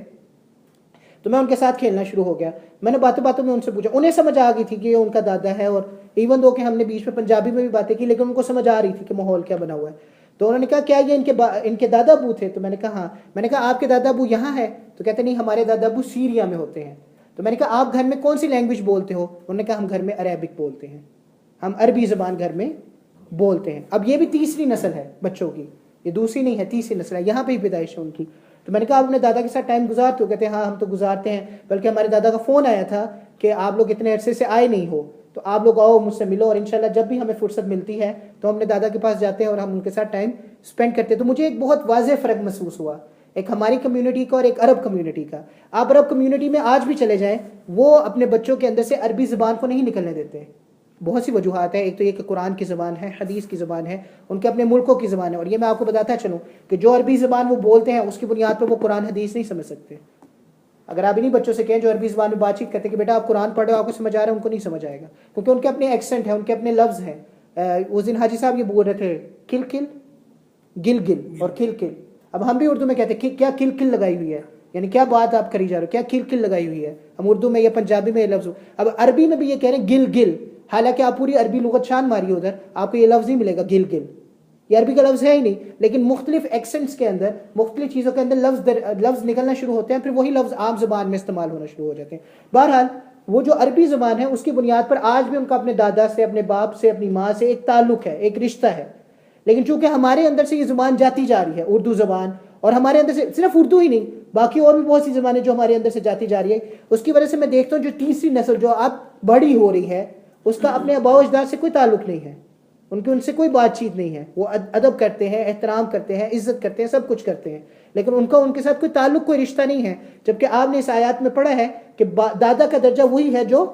تو میں ان کے ساتھ کھیلنا شروع ہو گیا. میں نے باتوں باتوں میں ان سے پوچھا, انہیں سمجھ آ گئی تھی کہ یہ ان کا دادا ہے, اور ایون دو کہ ہم نے بیچ میں پنجابی میں بھی باتیں کی لیکن ان کو سمجھ آ رہی تھی کہ ماحول کیا بنا ہوا ہے. تو انہوں نے کہا کیا یہ ان کے دادا ابو تھے؟ تو میں نے کہا ہاں. میں نے کہا آپ کے دادا ابو یہاں ہے؟ تو کہتے نہیں ہمارے دادا ابو سیریا میں ہوتے ہیں. تو میں نے کہا آپ گھر میں کون سی لینگویج بولتے ہو؟ انہوں نے کہا ہم گھر میں عربک بولتے ہیں, ہم عربی زبان گھر میں بولتے ہیں. اب یہ بھی تیسری نسل ہے بچوں کی, یہ دوسری نہیں ہے تیسری نسل ہے, یہاں پہ ہی پیدائش ہے ان کی. تو میں نے کہا آپ اپنے دادا کے ساتھ ٹائم گزارتے ہو؟ کہتے ہیں ہاں ہم تو گزارتے ہیں, بلکہ ہمارے دادا کا فون آیا تھا کہ آپ لوگ اتنے عرصے سے آئے نہیں ہو, تو آپ لوگ آؤ مجھ سے ملو, اور انشاءاللہ جب بھی ہمیں فرصت ملتی ہے تو ہم اپنے دادا کے پاس جاتے ہیں اور ہم ان کے ساتھ ٹائم اسپینڈ کرتے ہیں. تو مجھے ایک بہت واضح فرق محسوس ہوا, ایک ہماری کمیونٹی کا اور ایک عرب کمیونٹی کا. آپ عرب کمیونٹی میں آج بھی چلے جائیں, وہ اپنے بچوں کے اندر سے عربی زبان کو نہیں نکلنے دیتے. بہت سی وجوہات ہیں, ایک تو یہ کہ قرآن کی زبان ہے, حدیث کی زبان ہے, ان کے اپنے ملکوں کی زبان ہے. اور یہ میں آپ کو بتاتا چلوں کہ جو عربی زبان وہ بولتے ہیں اس کی بنیاد پر وہ قرآن حدیث نہیں سمجھ سکتے. اگر آپ انہیں بچوں سے کہیں جو عربی زبان میں بات چیت کرتے ہیں کہ بیٹا آپ قرآن پڑھو آپ کو سمجھ آ رہا ہے, ان کو نہیں سمجھ آئے گا, کیونکہ ان کے اپنے ایکسنٹ ہیں, ان کے اپنے لفظ ہیں. اس دن حاجی صاحب یہ بول رہے تھے کل کل, گل گل اور کل کل. اب ہم بھی اردو میں کہتے ہیں کیا کل کل لگائی ہوئی ہے, یعنی کیا بات آپ کری جا رہے ہو, کیا کل کل لگائی ہوئی ہے. ہم اردو میں یا پنجابی میں یہ لفظ, اب عربی میں بھی یہ کہہ رہے ہیں گل گل, حالانکہ آپ پوری عربی لغت شان ماری ادھر, آپ کو یہ لفظ نہیں ملے گا گل گل, یہ عربی کا لفظ ہے ہی نہیں. لیکن مختلف ایکسنٹس کے اندر, مختلف چیزوں کے اندر لفظ نکلنا شروع ہوتے ہیں, پھر وہی لفظ عام زبان میں استعمال ہونا شروع ہو جاتے ہیں. بہرحال وہ جو عربی زبان ہے اس کی بنیاد پر آج بھی ان کا اپنے دادا سے, اپنے باپ سے, اپنی ماں سے ایک تعلق ہے, ایک رشتہ ہے. لیکن چونکہ ہمارے اندر سے یہ زبان جاتی جا رہی ہے, اردو زبان, اور ہمارے اندر سے صرف اردو ہی نہیں باقی اور بھی بہت سی زبانیں جو ہمارے اندر سے جاتی جا رہی ہے, اس کی وجہ سے میں دیکھتا ہوں جو تیسری نسل جو اب بڑی ہو رہی ہے اس کا اپنے آباء و اجداد سے کوئی تعلق نہیں ہے, ان سے کوئی بات چیت نہیں ہے. وہ ادب کرتے ہیں, احترام کرتے ہیں, عزت کرتے ہیں, سب کچھ کرتے ہیں, لیکن ان کے ساتھ کوئی تعلق, کوئی رشتہ نہیں ہے. جبکہ آپ نے اس آیات میں پڑھا ہے کہ دادا کا درجہ وہی ہے جو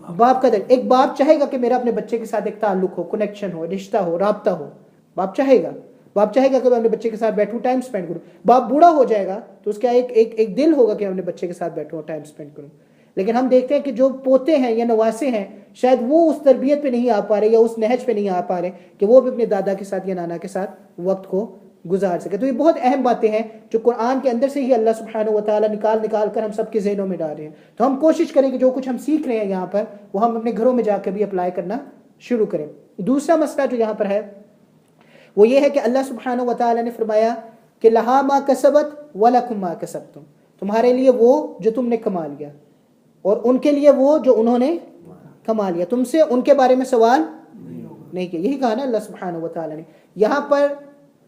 باپ کا درجہ. ایک باپ چاہے گا کہ میرا اپنے بچے کے ساتھ ایک تعلق ہو, کنیکشن ہو, رشتہ ہو, رابطہ ہو. باپ چاہے گا کہ میں اپنے بچے کے ساتھ بیٹھوں, ٹائم سپینڈ کروں. باپ بوڑھا ہو جائے گا تو اس کا ایک دل ہوگا کہ میں اپنے بچے کے ساتھ بیٹھوں اور ٹائم سپینڈ کروں. لیکن ہم دیکھتے ہیں کہ جو پوتے ہیں یا نواسے ہیں شاید وہ اس تربیت پہ نہیں آ پا رہے یا اس نہج پہ نہیں آ پا رہے کہ وہ بھی اپنے دادا کے ساتھ یا نانا کے ساتھ وقت کو گزار سکے. تو یہ بہت اہم باتیں ہیں جو قرآن کے اندر سے ہی اللہ سبحانہ و تعالیٰ نکال کر ہم سب کے ذہنوں میں ڈال رہے ہیں. تو ہم کوشش کریں کہ جو کچھ ہم سیکھ رہے ہیں یہاں پر وہ ہم اپنے گھروں میں جا کے بھی اپلائی کرنا شروع کریں. دوسرا مسئلہ جو یہاں پر ہے وہ یہ ہے کہ اللہ سبحانہ و تعالیٰ نے فرمایا کہ لہا ما کسبت ولکم ما کسبتم، تمہارے لیے وہ جو تم نے کما لیا اور ان کے لیے وہ جو انہوں نے کما لیا، تم سے ان کے بارے میں سوال نہیں کیا. یہی کہا نا اللہ سبحانہ و تعالیٰ نے. یہاں پر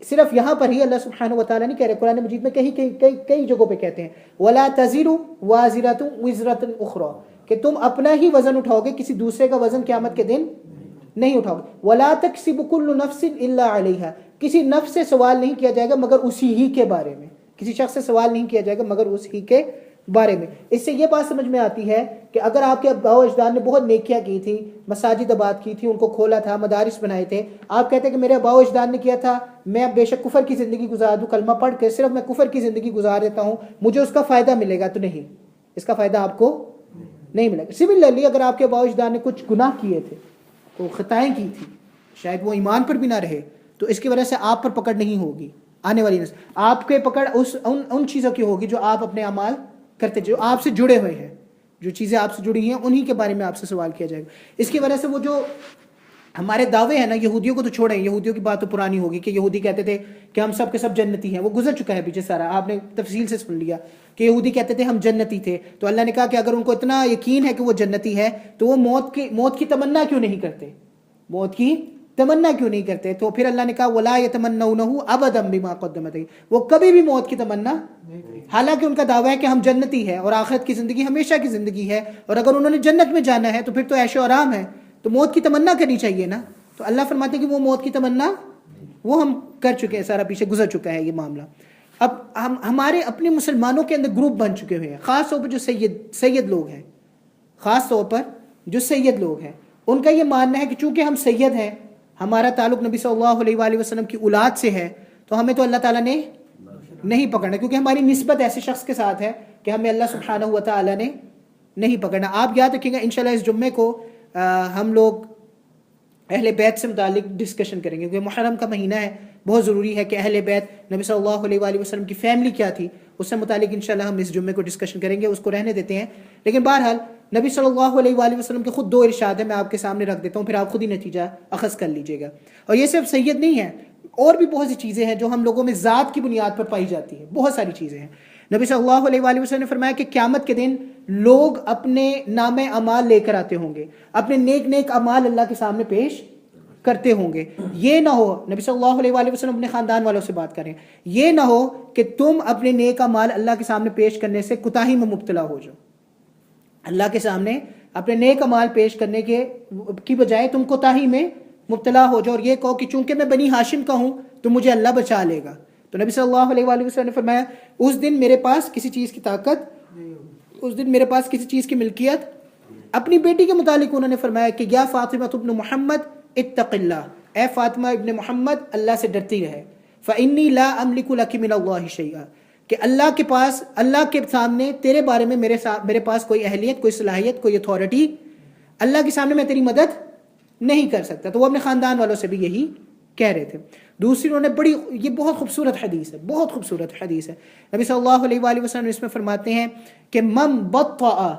صرف یہاں پر ہی اللہ سبحانہ و تعالیٰ نہیں کہہ رہے، قرآن مجید میں کئی جگہوں پہ کہتے ہیں وَلَا تَزِرُ وَازِرَةٌ وِزْرَةً أُخْرَى، کہ تم اپنا ہی وزن اٹھاؤ گے، کسی دوسرے کا وزن قیامت کے دن نہیں اٹھاؤ گے. وَلَا تَكْسِبُ كُلُّ نَفْسٍ إِلَّا عَلَيْهَا، کسی نفس سے سوال نہیں کیا جائے گا مگر اسی ہی کے بارے میں، کسی شخص سے سوال نہیں کیا جائے گا مگر اسی کے بارے میں. اس سے یہ بات سمجھ میں آتی ہے کہ اگر آپ کے آباء و اجداد نے بہت نیکیاں کی تھی، مساجد آباد کی تھی، ان کو کھولا تھا، مدارس بنائے تھے، آپ کہتے ہیں کہ میرے آباء و اجداد نے کیا تھا، میں اب بے شک کفر کی زندگی گزار دوں، کلمہ پڑھ کے صرف میں کفر کی زندگی گزار دیتا ہوں، مجھے اس کا فائدہ ملے گا، تو نہیں، اس کا فائدہ آپ کو نہیں ملے گا. سملرلی اگر آپ کے آباء و اجداد نے کچھ گناہ کیے تھے، تو خطائیں کی تھی، شاید وہ ایمان پر بھی نہ رہے، تو اس کی وجہ سے آپ پر پکڑ نہیں ہوگی. آنے والی نسل آپ کے پکڑ ان چیزوں کی ہوگی جو آپ اپنے اعمال کرتے، جو آپ سے جڑے ہوئے ہیں، جو چیزیں آپ سے جڑی ہیں انہی کے بارے میں آپ سے سوال کیا جائے گا. اس کی وجہ سے وہ جو ہمارے دعوے ہیں نا، یہودیوں کو تو چھوڑیں، یہودیوں کی بات تو پرانی ہوگی کہ یہودی کہتے تھے کہ ہم سب کے سب جنتی ہیں، وہ گزر چکا ہے پیچھے سارا، آپ نے تفصیل سے سن لیا کہ یہودی کہتے تھے ہم جنتی تھے. تو اللہ نے کہا کہ اگر ان کو اتنا یقین ہے کہ وہ جنتی ہے تو وہ موت کی تمنا کیوں نہیں کرتے، موت کی تمنا کیوں نہیں کرتے. تو پھر اللہ نے کہا وَلَا يَتَمَنَّوْنَهُ أَبَدًا بِمَا قَدَّمَتْ أَيْدِيهِمْ، وہ کبھی بھی موت کی تمنا، حالانکہ ان کا دعویٰ ہے کہ ہم جنتی ہے اور آخرت کی زندگی ہمیشہ کی زندگی ہے، اور اگر انہوں نے جنت میں جانا ہے تو پھر تو عیش و آرام ہے، تو موت کی تمنا کرنی چاہیے نا. تو اللہ فرماتے ہیں کہ وہ موت کی تمنا وہ ہم کر چکے ہیں، سارا پیچھے گزر چکا ہے یہ معاملہ. اب ہمارے اپنے مسلمانوں کے اندر گروپ بن چکے ہوئے ہیں، خاص طور پر جو سید لوگ ہیں، خاص طور پر جو سید لوگ ہیں، ان کا یہ ماننا ہے کہ چونکہ ہم سید ہیں، ہمارا تعلق نبی صلی اللہ علیہ وآلہ وسلم کی اولاد سے ہے، تو ہمیں تو اللہ تعالیٰ نے نہیں پکڑنا، کیونکہ ہماری نسبت ایسے شخص کے ساتھ ہے کہ ہمیں اللہ سبحانہ و تعالیٰ نے نہیں پکڑنا. آپ یاد رکھیں گا انشاءاللہ اس جمعے کو ہم لوگ اہل بیت سے متعلق ڈسکشن کریں گے، کیونکہ محرم کا مہینہ ہے، بہت ضروری ہے کہ اہل بیت نبی صلی اللہ علیہ وآلہ وسلم کی فیملی کیا تھی، اس سے متعلق انشاءاللہ ہم اس جمعے کو ڈسکشن کریں گے، اس کو رہنے دیتے ہیں. لیکن بہرحال نبی صلی اللہ علیہ وآلہ وسلم کے خود 2 ارشاد ہیں، میں آپ کے سامنے رکھ دیتا ہوں، پھر آپ خود ہی نتیجہ اخذ کر لیجئے گا. اور یہ صرف سید نہیں ہے، اور بھی بہت سی چیزیں ہیں جو ہم لوگوں میں ذات کی بنیاد پر پائی جاتی ہیں، بہت ساری چیزیں ہیں. نبی صلی اللہ علیہ وآلہ وسلم نے فرمایا کہ قیامت کے دن لوگ اپنے نام اعمال لے کر آتے ہوں گے، اپنے نیک اعمال اللہ کے سامنے پیش کرتے ہوں گے. یہ نہ ہو، نبی صلی اللہ علیہ وآلہ وسلم اپنے خاندان والوں سے بات کریں، یہ نہ ہو کہ تم اپنے نیک اعمال اللہ کے سامنے پیش کرنے سے کوتاہی میں مبتلا ہو جاؤ، اللہ کے سامنے اپنے نیک اعمال پیش کرنے کی بجائے تم کوتاہی میں مبتلا ہو جاؤ اور یہ کہو کہ چونکہ میں بنی ہاشم کا ہوں تو مجھے اللہ بچا لے گا. تو نبی صلی اللہ علیہ وآلہ وسلم نے فرمایا اس دن میرے پاس کسی چیز کی طاقت، اس دن میرے پاس کسی چیز کی ملکیت. اپنی بیٹی کے متعلق انہوں نے فرمایا کہ یا فاطمہ ابن محمد اتق اللہ، اے فاطمہ ابن محمد اللہ سے ڈرتی رہے. فإنی لا املک لک من اللہ شیئا، کہ اللہ کے پاس، اللہ کے سامنے تیرے بارے میں میرے پاس کوئی اہلیت، کوئی صلاحیت، کوئی اتھارٹی، اللہ کے سامنے میں تیری مدد نہیں کر سکتا. تو وہ اپنے خاندان والوں سے بھی یہی کہہ رہے تھے. دوسری انہوں نے یہ بہت خوبصورت حدیث ہے، بہت خوبصورت حدیث ہے. نبی صلی اللہ علیہ وآلہ وسلم اس میں فرماتے ہیں کہ من بطأ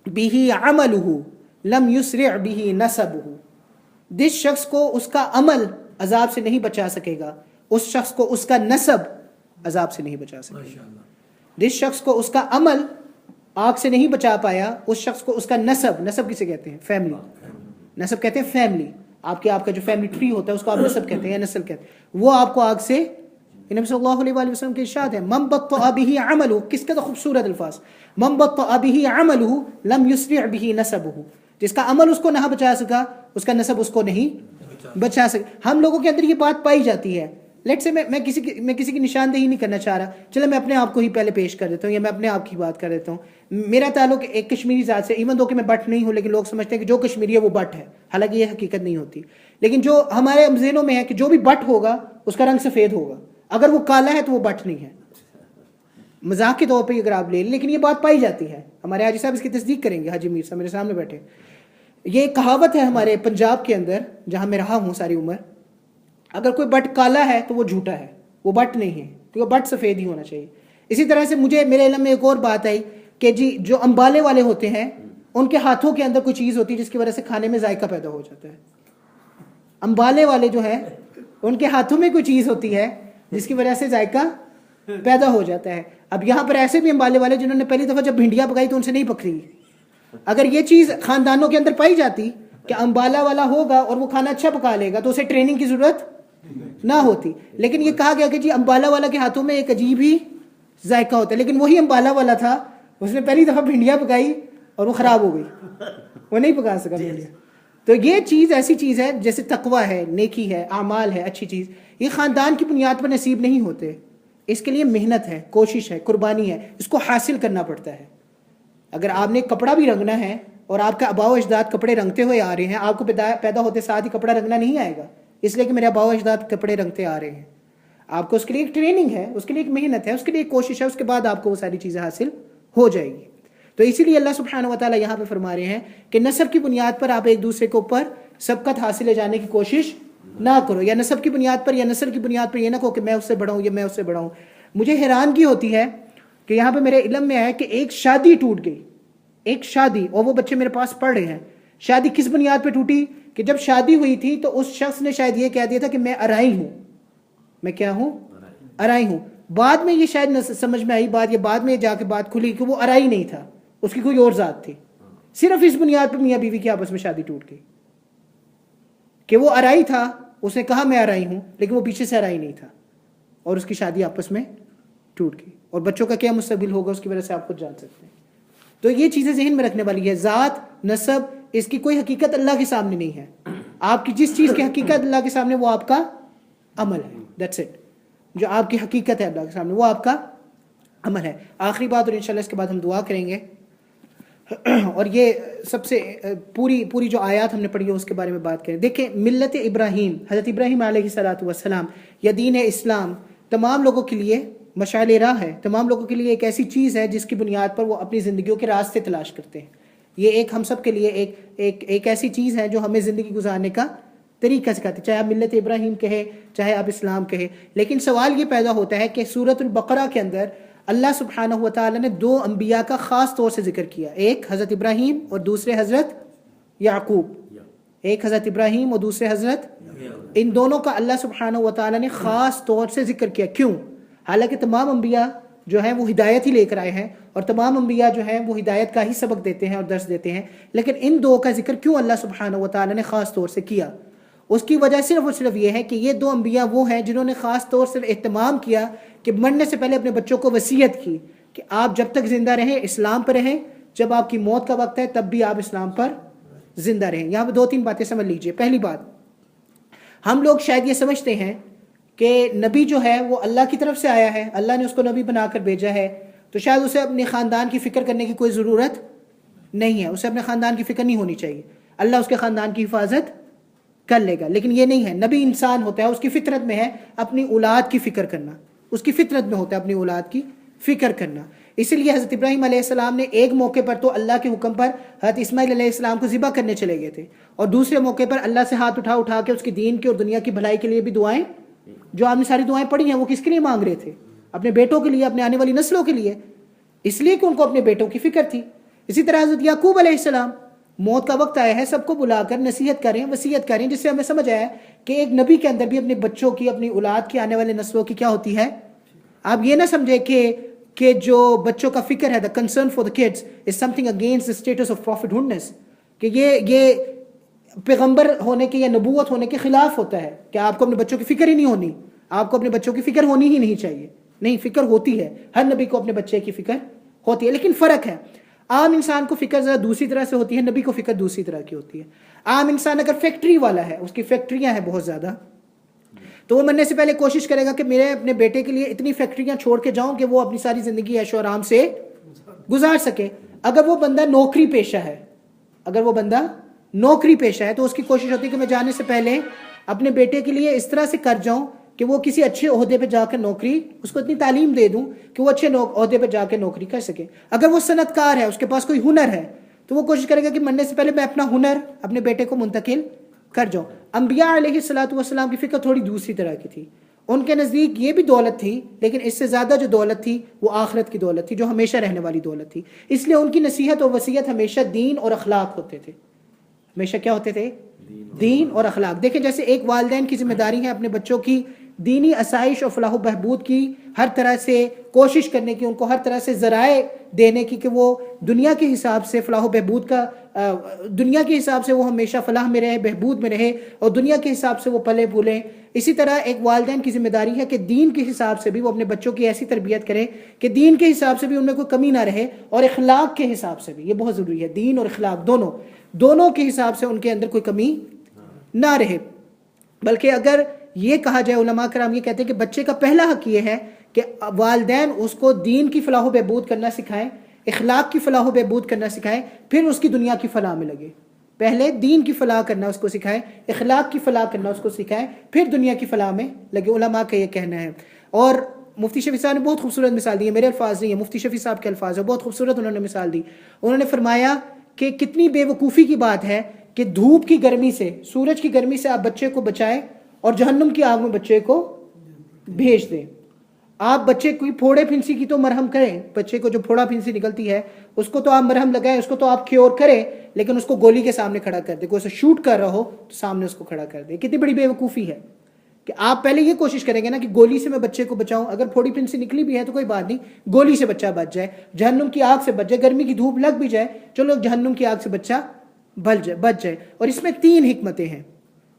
به عمله لم يسرع به نسبه، جس شخص کو اس کا عمل عذاب سے نہیں بچا سکے گا، اس شخص کو اس کا نسب عذاب سے نہیں بچا سکے گا. جس شخص کو اس کا عمل آگ سے نہیں بچا پایا، اس شخص کو اس کا نسب کسے کہتے ہیں؟ فیملی. نسب کہتے ہیں فیملی. آپ کا جو فیملی ٹری ہوتا ہے اس کو آپ نسب کہتے ہیں یا نسل کہتے ہیں، وہ آپ کو آگ سے. نبی صلی اللہ علیہ وآلہ وسلم کے ارشاد ہے من بطأ به عمله، کس کا تو خوبصورت الفاظ، من بطأ به عمله لم يسرع به نسبه، جس کا عمل اس کو نہ بچا سکا اس کا نسب اس کو نہیں بچا سکا. ہم لوگوں کے اندر یہ بات پائی جاتی ہے. لیٹ سے میں کسی کی نشاندہی نہیں کرنا چاہ رہا، چلے میں اپنے آپ کو ہی پہلے پیش کر دیتا ہوں یا میں اپنے آپ کی بات کر دیتا ہوں. میرا تعلق ایک کشمیری ذات سے، ایون دو کہ میں بٹ نہیں ہوں، لیکن لوگ سمجھتے ہیں کہ جو کشمیری ہے وہ بٹ ہے، حالانکہ یہ حقیقت نہیں ہوتی. لیکن جو ہمارے ذہنوں میں ہے کہ جو بھی بٹ ہوگا اس کا رنگ سفید ہوگا، اگر وہ کالا ہے تو وہ بٹ نہیں ہے. مذاق کے طور پہ اگر آپ لے لیں، لیکن یہ بات پائی جاتی ہے. ہمارے حاجی صاحب اس کی تصدیق کریں گے، حاجی میر صاحب میرے سامنے بیٹھے. یہ ایک کہاوت ہے ہمارے پنجاب کے اندر جہاں میں رہا ہوں ساری عمر، اگر کوئی بٹ کالا ہے تو وہ جھوٹا ہے، وہ بٹ نہیں ہے، کیونکہ بٹ سفید ہی ہونا چاہیے. اسی طرح سے میرے علم میں ایک اور بات آئی کہ جی جو امبالے والے ہوتے ہیں ان کے ہاتھوں کے اندر کوئی چیز ہوتی ہے جس کی وجہ سے کھانے میں ذائقہ پیدا ہو جاتا ہے. امبالے والے جو ہیں ان کے ہاتھوں میں کوئی چیز ہوتی ہے جس کی وجہ سے ذائقہ پیدا ہو جاتا ہے. اب یہاں پر ایسے بھی امبالے والے جنہوں نے پہلی دفعہ جب بھنڈیاں پکائی تو ان سے نہیں پک رہی. اگر یہ چیز خاندانوں کے اندر پائی جاتی کہ امبالا والا ہوگا اور وہ کھانا اچھا پکا لے گا تو اسے ٹریننگ کی ضرورت نہ ہوتی. لیکن یہ کہا گیا کہ جی امبالا والا کے ہاتھوں میں ایک عجیب ہی ذائقہ ہوتا ہے. لیکن وہی امبالا والا تھا، اس نے پہلی دفعہ بھنڈیاں پکائی اور وہ خراب ہو گئی، وہ نہیں پکا سکا بھنڈیاں. تو یہ چیز ایسی چیز ہے جیسے تقویٰ ہے، نیکی ہے، اعمال ہے، اچھی چیز، یہ خاندان کی بنیاد پر نصیب نہیں ہوتے. اس کے لیے محنت ہے، کوشش ہے، قربانی ہے، اس کو حاصل کرنا پڑتا ہے. اگر آپ نے کپڑا بھی رنگنا ہے اور آپ کا آباء و اجداد کپڑے رنگتے ہوئے آ رہے ہیں، آپ کو پیدا ہوتے ساتھ ہی کپڑا رنگنا نہیں آئے گا اس لیے کہ میرے آباء و اجداد کپڑے رنگتے آ رہے ہیں. آپ کو اس کے لیے ایک ٹریننگ ہے، اس کے لیے ایک محنت ہے، اس کے لیے ایک کوشش ہے، اس کے بعد آپ کو وہ ساری چیزیں حاصل ہو جائے گی. تو اسی لیے اللہ سبحانہ و تعالیٰ یہاں پہ فرما رہے ہیں کہ نسب کی بنیاد پر آپ ایک دوسرے کے اوپر سبقت حاصل لے جانے کی کوشش نہ کرو، یا نسب کی بنیاد پر یا نسل کی بنیاد پر یہ نہ کہو کہ میں اس سے بڑا ہوں یا میں اس سے بڑا ہوں. مجھے حیرانگی ہوتی ہے کہ یہاں پہ میرے علم میں ہے کہ ایک شادی ٹوٹ گئی، ایک شادی، اور وہ بچے میرے پاس پڑھ رہے ہیں. شادی کس بنیاد پہ ٹوٹی؟ کہ جب شادی ہوئی تھی تو اس شخص نے شاید یہ کہہ دیا تھا کہ میں ارائی ہوں. میں کیا ہوں؟ ارائی ہوں. بعد میں یہ شاید سمجھ میں آئی بات، یہ بعد میں جا کے بات کھلی کہ وہ ارائی نہیں تھا، اس کی کوئی اور ذات تھی. صرف اس بنیاد پہ میاں بیوی کی آپس میں شادی ٹوٹ گئی کہ وہ ارائی تھا، اس نے کہا میں ارائی ہوں، لیکن وہ پیچھے سے ارائی نہیں تھا اور اس کی شادی آپس میں ٹوٹ گئی. اور بچوں کا کیا مستقبل ہوگا اس کی وجہ سے آپ خود جان سکتے ہیں. تو یہ چیزیں ذہن میں رکھنے والی ہے. ذات، نسب، اس کی کوئی حقیقت اللہ کے سامنے نہیں ہے. آپ کی جس چیز کی حقیقت اللہ کے سامنے وہ آپ کا عمل ہے. That's it. جو آپ کی حقیقت ہے اللہ کے سامنے وہ آپ کا عمل ہے. آخری بات، اور انشاءاللہ اس کے بعد ہم دعا کریں گے، اور یہ سب سے پوری جو آیات ہم نے پڑھی ہے اس کے بارے میں بات کریں. دیکھیں، ملت ابراہیم، حضرت ابراہیم علیہ السلام، یا دین اسلام تمام لوگوں کے لیے مشعل راہ ہے، تمام لوگوں کے لیے ایک ایسی چیز ہے جس کی بنیاد پر وہ اپنی زندگیوں کے راستے تلاش کرتے ہیں. یہ ایک ہم سب کے لیے ایک ایسی چیز ہے جو ہمیں زندگی گزارنے کا طریقہ سکھاتی ہے، چاہے آپ ملت ابراہیم کہے، چاہے آپ اسلام کہے. لیکن سوال یہ پیدا ہوتا ہے کہ سورۃ البقرہ کے اندر اللہ سبحانہ و تعالیٰ نے دو انبیاء کا خاص طور سے ذکر کیا، ایک حضرت ابراہیم اور دوسرے حضرت یعقوب. ایک حضرت ابراہیم اور دوسرے حضرت، ان دونوں کا اللہ سبحانہ و تعالیٰ نے خاص طور سے ذکر کیا. کیوں؟ حالانکہ تمام انبیاء جو ہیں وہ ہدایت ہی لے کر آئے ہیں، اور تمام انبیاء جو ہیں وہ ہدایت کا ہی سبق دیتے ہیں اور درس دیتے ہیں، لیکن ان دو کا ذکر کیوں اللہ سبحانہ و تعالیٰ نے خاص طور سے کیا؟ اس کی وجہ صرف اور صرف یہ ہے کہ یہ دو انبیاء وہ ہیں جنہوں نے خاص طور سے اہتمام کیا کہ مرنے سے پہلے اپنے بچوں کو وصیت کی کہ آپ جب تک زندہ رہیں اسلام پر رہیں، جب آپ کی موت کا وقت ہے تب بھی آپ اسلام پر زندہ رہیں. یہاں پہ دو تین باتیں سمجھ لیجئے. پہلی بات، ہم لوگ شاید یہ سمجھتے ہیں کہ نبی جو ہے وہ اللہ کی طرف سے آیا ہے، اللہ نے اس کو نبی بنا کر بھیجا ہے، تو شاید اسے اپنے خاندان کی فکر کرنے کی کوئی ضرورت نہیں ہے، اسے اپنے خاندان کی فکر نہیں ہونی چاہیے، اللہ اس کے خاندان کی حفاظت کر لے گا. لیکن یہ نہیں ہے. نبی انسان ہوتا ہے، اس کی فطرت میں ہے اپنی اولاد کی فکر کرنا، اس کی فطرت میں ہوتا ہے اپنی اولاد کی فکر کرنا. اسی لیے حضرت ابراہیم علیہ السلام نے ایک موقع پر تو اللہ کے حکم پر حضرت اسماعیل علیہ السلام کو ذبح کرنے چلے گئے تھے، اور دوسرے موقع پر اللہ سے ہاتھ اٹھا کے اس کی دین کی اور دنیا کی بھلائی کے لیے بھی دعائیں، جو آپ نے ساری دعائیں پڑھی ہیں، وہ کس کے لیے مانگ رہے تھے؟ اپنے بیٹوں کے لیے، اپنے آنے والی نسلوں کے لیے، اس لیے کہ ان کو اپنے بیٹوں کی فکر تھی. اسی طرح حضرت یعقوب علیہ السلام، موت کا وقت آیا ہے، سب کو بلا کر نصیحت کریں، وصیت کریں، جس سے ہمیں سمجھ آیا کہ ایک نبی کے اندر بھی اپنے بچوں کی، اپنی اولاد کی، آنے والے نسلوں کی کیا ہوتی ہے. آپ یہ نہ سمجھے کہ جو بچوں کا فکر ہے، the concern for the kids is something against the status of prophethoodness، کہ یہ پیغمبر ہونے کے یا نبوت ہونے کے خلاف ہوتا ہے کہ آپ کو اپنے بچوں کی فکر ہی نہیں ہونی، آپ کو اپنے بچوں کی فکر ہونی ہی نہیں چاہیے. نہیں، فکر ہوتی ہے، ہر نبی کو اپنے بچے کی فکر ہوتی ہے، لیکن فرق ہے. عام انسان کو فکر ذرا دوسری طرح سے ہوتی ہے، نبی کو فکر دوسری طرح کی ہوتی ہے. عام انسان اگر فیکٹری والا ہے، اس کی فیکٹریاں ہیں بہت زیادہ، تو وہ مرنے سے پہلے کوشش کرے گا کہ میرے اپنے بیٹے کے لیے اتنی فیکٹریاں چھوڑ کے جاؤں کہ وہ اپنی ساری زندگی عیش و آرام سے گزار سکے. اگر وہ بندہ نوکری پیشہ ہے تو اس کی کوشش ہوتی ہے کہ میں جانے سے پہلے اپنے بیٹے کے لیے اس طرح سے کر جاؤں کہ وہ کسی اچھے عہدے پہ جا کر نوکری، اس کو اتنی تعلیم دے دوں کہ وہ اچھے عہدے پہ جا کے نوکری کر سکے. اگر وہ صنعت کار ہے، اس کے پاس کوئی ہنر ہے، تو وہ کوشش کرے گا کہ مرنے سے پہلے میں اپنا ہنر اپنے بیٹے کو منتقل کر جاؤں. انبیاء علیہ الصلوۃ والسلام کی فکر تھوڑی دوسری طرح کی تھی. ان کے نزدیک یہ بھی دولت تھی، لیکن اس سے زیادہ جو دولت تھی وہ آخرت کی دولت تھی، جو ہمیشہ رہنے والی دولت تھی. اس لیے ان کی نصیحت اور وصیت ہمیشہ دین اور اخلاق ہوتے تھے. ہمیشہ کیا ہوتے تھے؟ دین اور اخلاق. دیکھیں جیسے ایک والدین کی ذمہ داری ہے اپنے بچوں کی دینی آسائش اور فلاح و بہبود کی ہر طرح سے کوشش کرنے کی، ان کو ہر طرح سے ذرائع دینے کی کہ وہ دنیا کے حساب سے فلاح و بہبود کا دنیا کے حساب سے وہ ہمیشہ فلاح میں رہے، بہبود میں رہے، اور دنیا کے حساب سے وہ پلے پھولیں. اسی طرح ایک والدین کی ذمہ داری ہے کہ دین کے حساب سے بھی وہ اپنے بچوں کی ایسی تربیت کرے کہ دین کے حساب سے بھی ان میں کوئی کمی نہ رہے، اور اخلاق کے حساب سے بھی. یہ بہت ضروری ہے، دین اور اخلاق دونوں کے حساب سے ان کے اندر کوئی کمی نہ رہے. بلکہ اگر یہ کہا جائے، علماء کرام یہ کہتے ہیں کہ بچے کا پہلا حق یہ ہے کہ والدین اس کو دین کی فلاح و بہبود کرنا سکھائیں، اخلاق کی فلاح و بہبود کرنا سکھائیں، پھر اس کی دنیا کی فلاح میں لگے. پہلے دین کی فلاح کرنا اس کو سکھائیں، اخلاق کی فلاح کرنا اس کو سکھائیں، پھر دنیا کی فلاح میں لگے. علماء کا یہ کہنا ہے. اور مفتی شفیع صاحب نے بہت خوبصورت مثال دی ہے، میرے الفاظ نہیں ہیں، مفتی شفیع صاحب کے الفاظ ہیں، بہت خوبصورت انہوں نے مثال دی. انہوں نے فرمایا کہ کتنی بے وقوفی کی بات ہے کہ دھوپ کی گرمی سے، سورج کی گرمی سے آپ بچے کو بچائیں اور جہنم کی آگ میں بچے کو بھیج دیں. آپ بچے کو پھوڑے پھنسی کی تو مرہم کریں، بچے کو جو پھوڑا پھنسی نکلتی ہے اس کو تو آپ مرہم لگائیں، اس کو تو آپ کیور کریں، لیکن اس کو گولی کے سامنے کھڑا کر دیں. کوئی اسے شوٹ کر رہا ہو تو سامنے اس کو کھڑا کر دیں. کتنی بڑی بے وقوفی ہے کہ آپ پہلے یہ کوشش کریں گے نا کہ گولی سے میں بچے کو بچاؤں. اگر پھوڑی پھنسی نکلی بھی ہے تو کوئی بات نہیں، گولی سے بچہ بچ جائے، جہنم کی آگ سے بچ جائے، گرمی کی دھوپ لگ بھی جائے، چلو جہنم کی آگ سے بچہ بچ جائے. اور اس میں 3 حکمتیں ہیں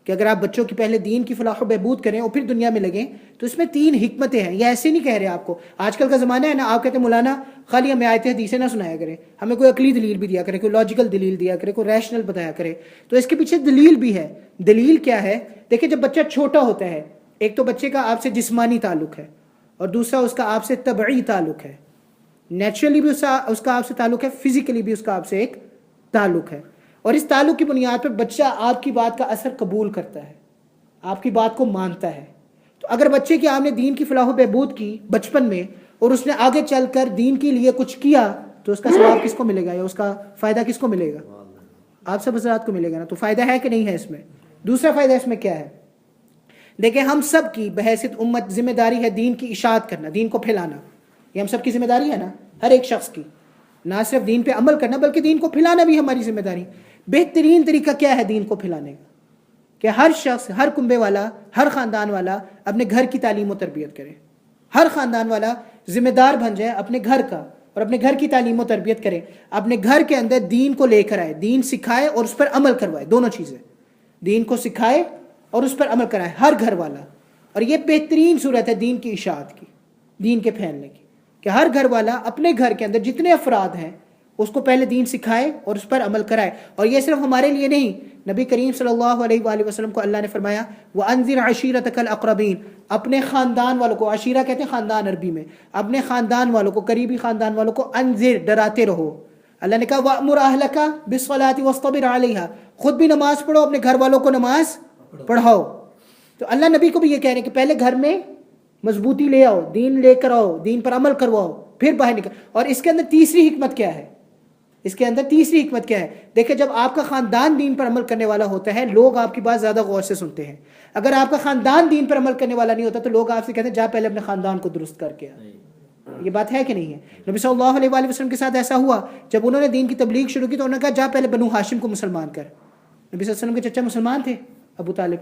کہ اگر آپ بچوں کی پہلے دین کی فلاح و بہبود کریں اور پھر دنیا میں لگیں تو اس میں 3 حکمتیں ہیں. یہ ایسے نہیں کہہ رہے آپ کو، آج کل کا زمانہ ہے نا، آپ کہتے ہیں مولانا خالی ہمیں آیتیں حدیثیں نہ سنایا کرے، ہمیں کوئی عقلی دلیل بھی دیا کرے، کوئی لاجیکل دلیل دیا کرے، کوئی ریشنل بتایا کرے. تو اس کے پیچھے دلیل بھی ہے. دلیل کیا ہے؟ دیکھیں جب بچہ چھوٹا ہوتا ہے، ایک تو بچے کا آپ سے جسمانی تعلق ہے، اور دوسرا اس کا آپ سے طبعی تعلق ہے. نیچرلی بھی اس کا آپ سے تعلق ہے، فزیکلی بھی اس کا آپ سے ایک تعلق ہے. اور اس تعلق کی بنیاد پر بچہ آپ کی بات کا اثر قبول کرتا ہے، آپ کی بات کو مانتا ہے. تو اگر بچے کی آپ نے دین کی فلاح و بہبود کی بچپن میں اور اس نے آگے چل کر دین کے لیے کچھ کیا تو اس کا ثواب کس کو ملے گا، یا اس کا فائدہ کس کو ملے گا؟ آپ سب حضرات کو ملے گا نا. تو فائدہ ہے کہ نہیں ہے اس میں؟ دوسرا فائدہ اس میں کیا ہے؟ دیکھیں ہم سب کی بحیثیت امت ذمہ داری ہے دین کی اشاعت کرنا، دین کو پھیلانا. یہ ہم سب کی ذمہ داری ہے نا، ہر ایک شخص کی. نہ صرف دین پہ عمل کرنا بلکہ دین کو پھیلانا بھی ہماری ذمہ داری. بہترین طریقہ کیا ہے دین کو پھیلانے کا؟ کہ ہر شخص، ہر کنبے والا، ہر خاندان والا اپنے گھر کی تعلیم و تربیت کرے. ہر خاندان والا ذمہ دار بن جائے اپنے گھر کا اور اپنے گھر کی تعلیم و تربیت کرے. اپنے گھر کے اندر دین کو لے کر آئے، دین سکھائے اور اس پر عمل کروائے. دونوں چیزیں، دین کو سکھائے اور اس پر عمل کرائے ہر گھر والا. اور یہ بہترین صورت ہے دین کی اشاعت کی، دین کے پھیلنے کی، کہ ہر گھر والا اپنے گھر کے اندر جتنے افراد ہیں اس کو پہلے دین سکھائے اور اس پر عمل کرائے. اور یہ صرف ہمارے لیے نہیں، نبی کریم صلی اللہ علیہ وآلہ وسلم کو اللہ نے فرمایا وَأَنذِرْ عَشِيرَتَكَ الْأَقْرَبِينَ، اپنے خاندان والوں کو، عشیرہ کہتے ہیں خاندان عربی میں، اپنے خاندان والوں کو، قریبی خاندان والوں کو انذر، ڈراتے رہو. اللہ نے کہا وَأْمُرْ أَهْلَكَ بِالصَّلَاةِ وَاصْطَبِرْ عَلَيْهَا، خود بھی نماز پڑھو، اپنے گھر والوں کو نماز پڑھاؤ. تو اللہ نبی کو بھی یہ کہہ رہے ہیں کہ پہلے گھر میں مضبوطی لے آؤ، دین لے کر آؤ، دین پر عمل کرواؤ، پھر باہر نکل. اور اس کے اندر تیسری حکمت کیا ہے؟ اس کے اندر تیسری حکمت کیا ہے؟ دیکھیں جب آپ کا خاندان دین پر عمل کرنے والا ہوتا ہے لوگ آپ کی بات زیادہ غور سے سنتے ہیں. اگر آپ کا خاندان دین پر عمل کرنے والا نہیں ہوتا تو لوگ آپ سے کہتے ہیں جا پہلے اپنے خاندان کو درست کر کے آ. یہ بات ہے کہ نہیں ہے؟ نبی صلی اللہ علیہ وآلہ وسلم کے ساتھ ایسا ہوا، جب انہوں نے دین کی تبلیغ شروع کی تو انہوں نے کہا جا پہلے بنو ہاشم کو مسلمان کر. نبی صلی اللہ علیہ وسلم کے چچا مسلمان تھے، ابو طالب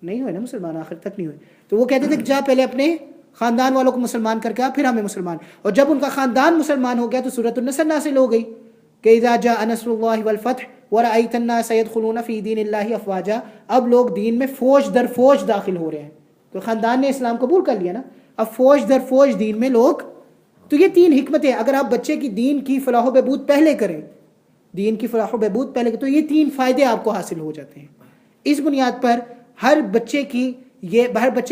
نہیں ہوئے نا مسلمان، آخر تک نہیں ہوئے. تو وہ کہتے تھے کہ جا پہلے اپنے خاندان والوں کو مسلمان کر کے آ، پھر ہمیں مسلمان. اور جب ان کا خاندان مسلمان ہو گیا تو سورۃ النصر نازل ہو گئی کہ اذا جاء نصر اللہ والفتح ورأیت الناس يدخلون فی دین اللہ افواجا. اب لوگ دین میں فوج در فوج داخل ہو رہے ہیں. تو خاندان نے اسلام قبول کر لیا نا، اب فوج در فوج دین میں لوگ. تو یہ 3 حکمتیں، اگر آپ بچے کی دین کی فلاح و بہبود پہلے کریں، دین کی فلاح و بہبود پہلے کریں تو یہ 3 فائدے آپ کو حاصل ہو جاتے ہیں. اس بنیاد پر ہر بچے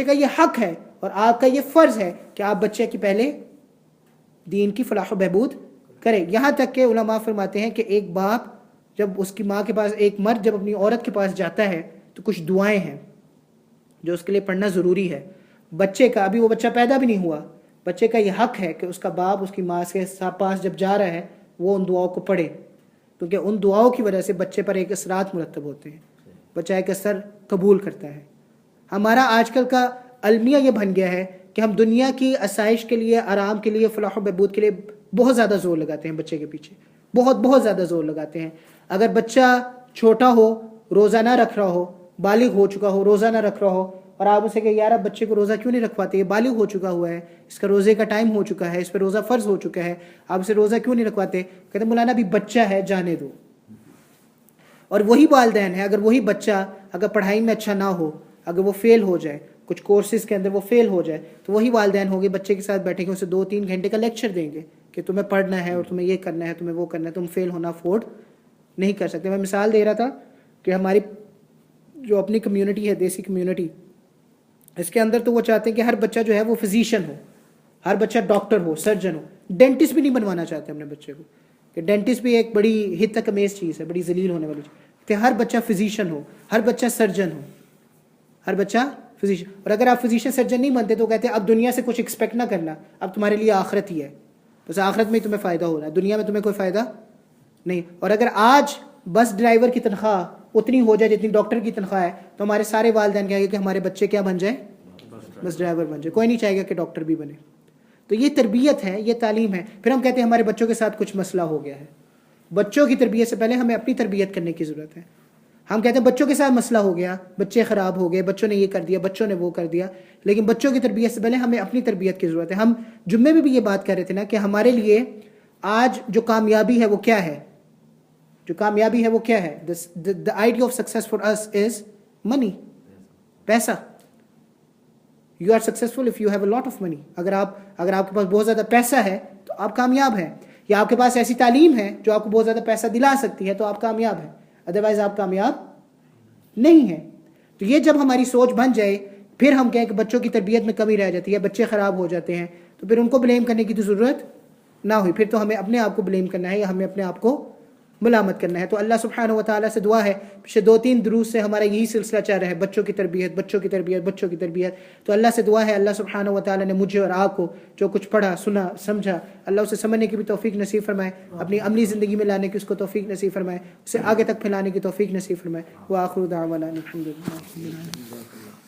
کا یہ حق ہے اور آپ کا یہ فرض ہے کہ آپ بچے کی پہلے دین کی فلاح و بہبود کریں. یہاں تک کہ علماء فرماتے ہیں کہ ایک باپ جب اس کی ماں کے پاس، ایک مرد جب اپنی عورت کے پاس جاتا ہے تو کچھ دعائیں ہیں جو اس کے لیے پڑھنا ضروری ہے. بچے کا، ابھی وہ بچہ پیدا بھی نہیں ہوا، بچے کا یہ حق ہے کہ اس کا باپ اس کی ماں کے پاس جب جا رہا ہے وہ ان دعاؤں کو پڑھے، کیونکہ ان دعاؤں کی وجہ سے بچے پر ایک اثرات مرتب ہوتے ہیں، بچہ ایک اثر قبول کرتا ہے. ہمارا آج کل کا المیہ یہ بن گیا ہے کہ ہم دنیا کی آسائش کے لیے، آرام کے لیے، فلاح و بہبود کے لیے بہت زیادہ زور لگاتے ہیں بچے کے پیچھے، بہت زیادہ زور لگاتے ہیں. اگر بچہ چھوٹا ہو، روزہ نہ رکھ رہا ہو، بالغ ہو چکا ہو، روزہ نہ رکھ رہا ہو، اور آپ اسے کہ یار اب بچے کو روزہ کیوں نہیں رکھواتے، یہ بالغ ہو چکا ہوا ہے، اس کا روزے کا ٹائم ہو چکا ہے، اس پہ روزہ فرض ہو چکا ہے، آپ اسے روزہ کیوں نہیں رکھواتے؟ کہتے مولانا ابھی بچہ ہے، جانے دو. اور وہی والدین ہیں، اگر وہی بچہ اگر پڑھائی میں اچھا نہ ہو، اگر وہ فیل ہو جائے، کچھ کورسز کے اندر وہ فیل ہو جائے، تو وہی والدین ہوں گے بچے کے ساتھ بیٹھیں گے، اسے 2-3 گھنٹے کا لیکچر دیں گے کہ تمہیں پڑھنا ہے اور تمہیں یہ کرنا ہے، تمہیں وہ کرنا ہے، تم فیل ہونا افورڈ نہیں کر سکتے. میں مثال دے رہا تھا کہ ہماری جو اپنی کمیونٹی ہے، دیسی کمیونٹی، اس کے اندر تو وہ چاہتے ہیں کہ ہر بچہ جو ہے وہ فزیشین ہو، ہر بچہ ڈاکٹر ہو، سرجن ہو. ڈینٹسٹ بھی نہیں بنوانا چاہتے اپنے بچے کو، کہ ڈینٹسٹ بھی ایک بڑی حد تک امیز چیز ہے، بڑی ذلیل ہونے والی چیز، کہ ہر بچہ فزیشین ہو، ہر بچہ سرجن ہو، ہر بچہ فزیشین. اور اگر آپ فزیشین سرجن نہیں بنتے تو کہتے ہیں اب دنیا سے کچھ ایکسپیکٹ نہ کرنا، اب تمہارے لیے آخرت ہی ہے، بس آخرت میں ہی تمہیں فائدہ ہو رہا ہے، دنیا میں تمہیں کوئی فائدہ نہیں. اور اگر آج بس ڈرائیور کی تنخواہ اتنی ہو جائے جتنی ڈاکٹر کی تنخواہ ہے، تو ہمارے سارے والدین کہیں گے کہ ہمارے بچے کیا بن جائیں، بس ڈرائیور بن جائے، کوئی نہیں چاہے گا کہ ڈاکٹر بھی بنے. تو یہ تربیت ہے، یہ تعلیم ہے. پھر ہم کہتے ہیں ہمارے بچوں کے ساتھ کچھ مسئلہ ہو گیا ہے. بچوں کی تربیت سے پہلے ہمیں اپنی تربیت کرنے کی ضرورت ہے. ہم کہتے ہیں بچوں کے ساتھ مسئلہ ہو گیا، بچے خراب ہو گئے، بچوں نے یہ کر دیا، بچوں نے وہ کر دیا، لیکن بچوں کی تربیت سے پہلے ہمیں اپنی تربیت کی ضرورت ہے. ہم جمعے میں بھی یہ بات کر رہے تھے نا کہ ہمارے لیے آج جو کامیابی ہے وہ کیا ہے، جو کامیابی ہے وہ کیا ہے؟ the idea of success for us is money، پیسہ. you are successful if you have a lot of money. اگر آپ کے پاس بہت زیادہ پیسہ ہے تو آپ کامیاب ہیں، یا آپ کے پاس ایسی تعلیم ہے جو آپ کو بہت زیادہ پیسہ دلا سکتی ہے تو آپ کامیاب ہیں، ادروائز آپ کامیاب نہیں ہیں. تو یہ جب ہماری سوچ بن جائے، پھر ہم کہیں کہ بچوں کی تربیت میں کمی رہ جاتی ہے، بچے خراب ہو جاتے ہیں، تو پھر ان کو بلیم کرنے کی تو ضرورت نہ ہوئی، پھر تو ہمیں اپنے آپ کو بلیم کرنا ہے یا ہمیں اپنے آپ کو ملامت کرنا ہے. تو اللہ سبحانہ و تعالیٰ سے دعا ہے، پچھلے 2-3 دروس سے ہمارا یہی سلسلہ چل رہا ہے، بچوں کی تربیت، بچوں کی تربیت، بچوں کی تربیت. تو اللہ سے دعا ہے اللہ سبحانہ و تعالیٰ نے مجھے اور آپ کو جو کچھ پڑھا، سنا، سمجھا، اللہ اسے سمجھنے کی بھی توفیق نصیب فرمائے، اپنی عملی زندگی میں لانے کی اس کو توفیق نصیب فرمائے، اسے آگے تک پھیلانے کی توفیق نصیب فرمائے. وآخر دعوانا الحمدللہ.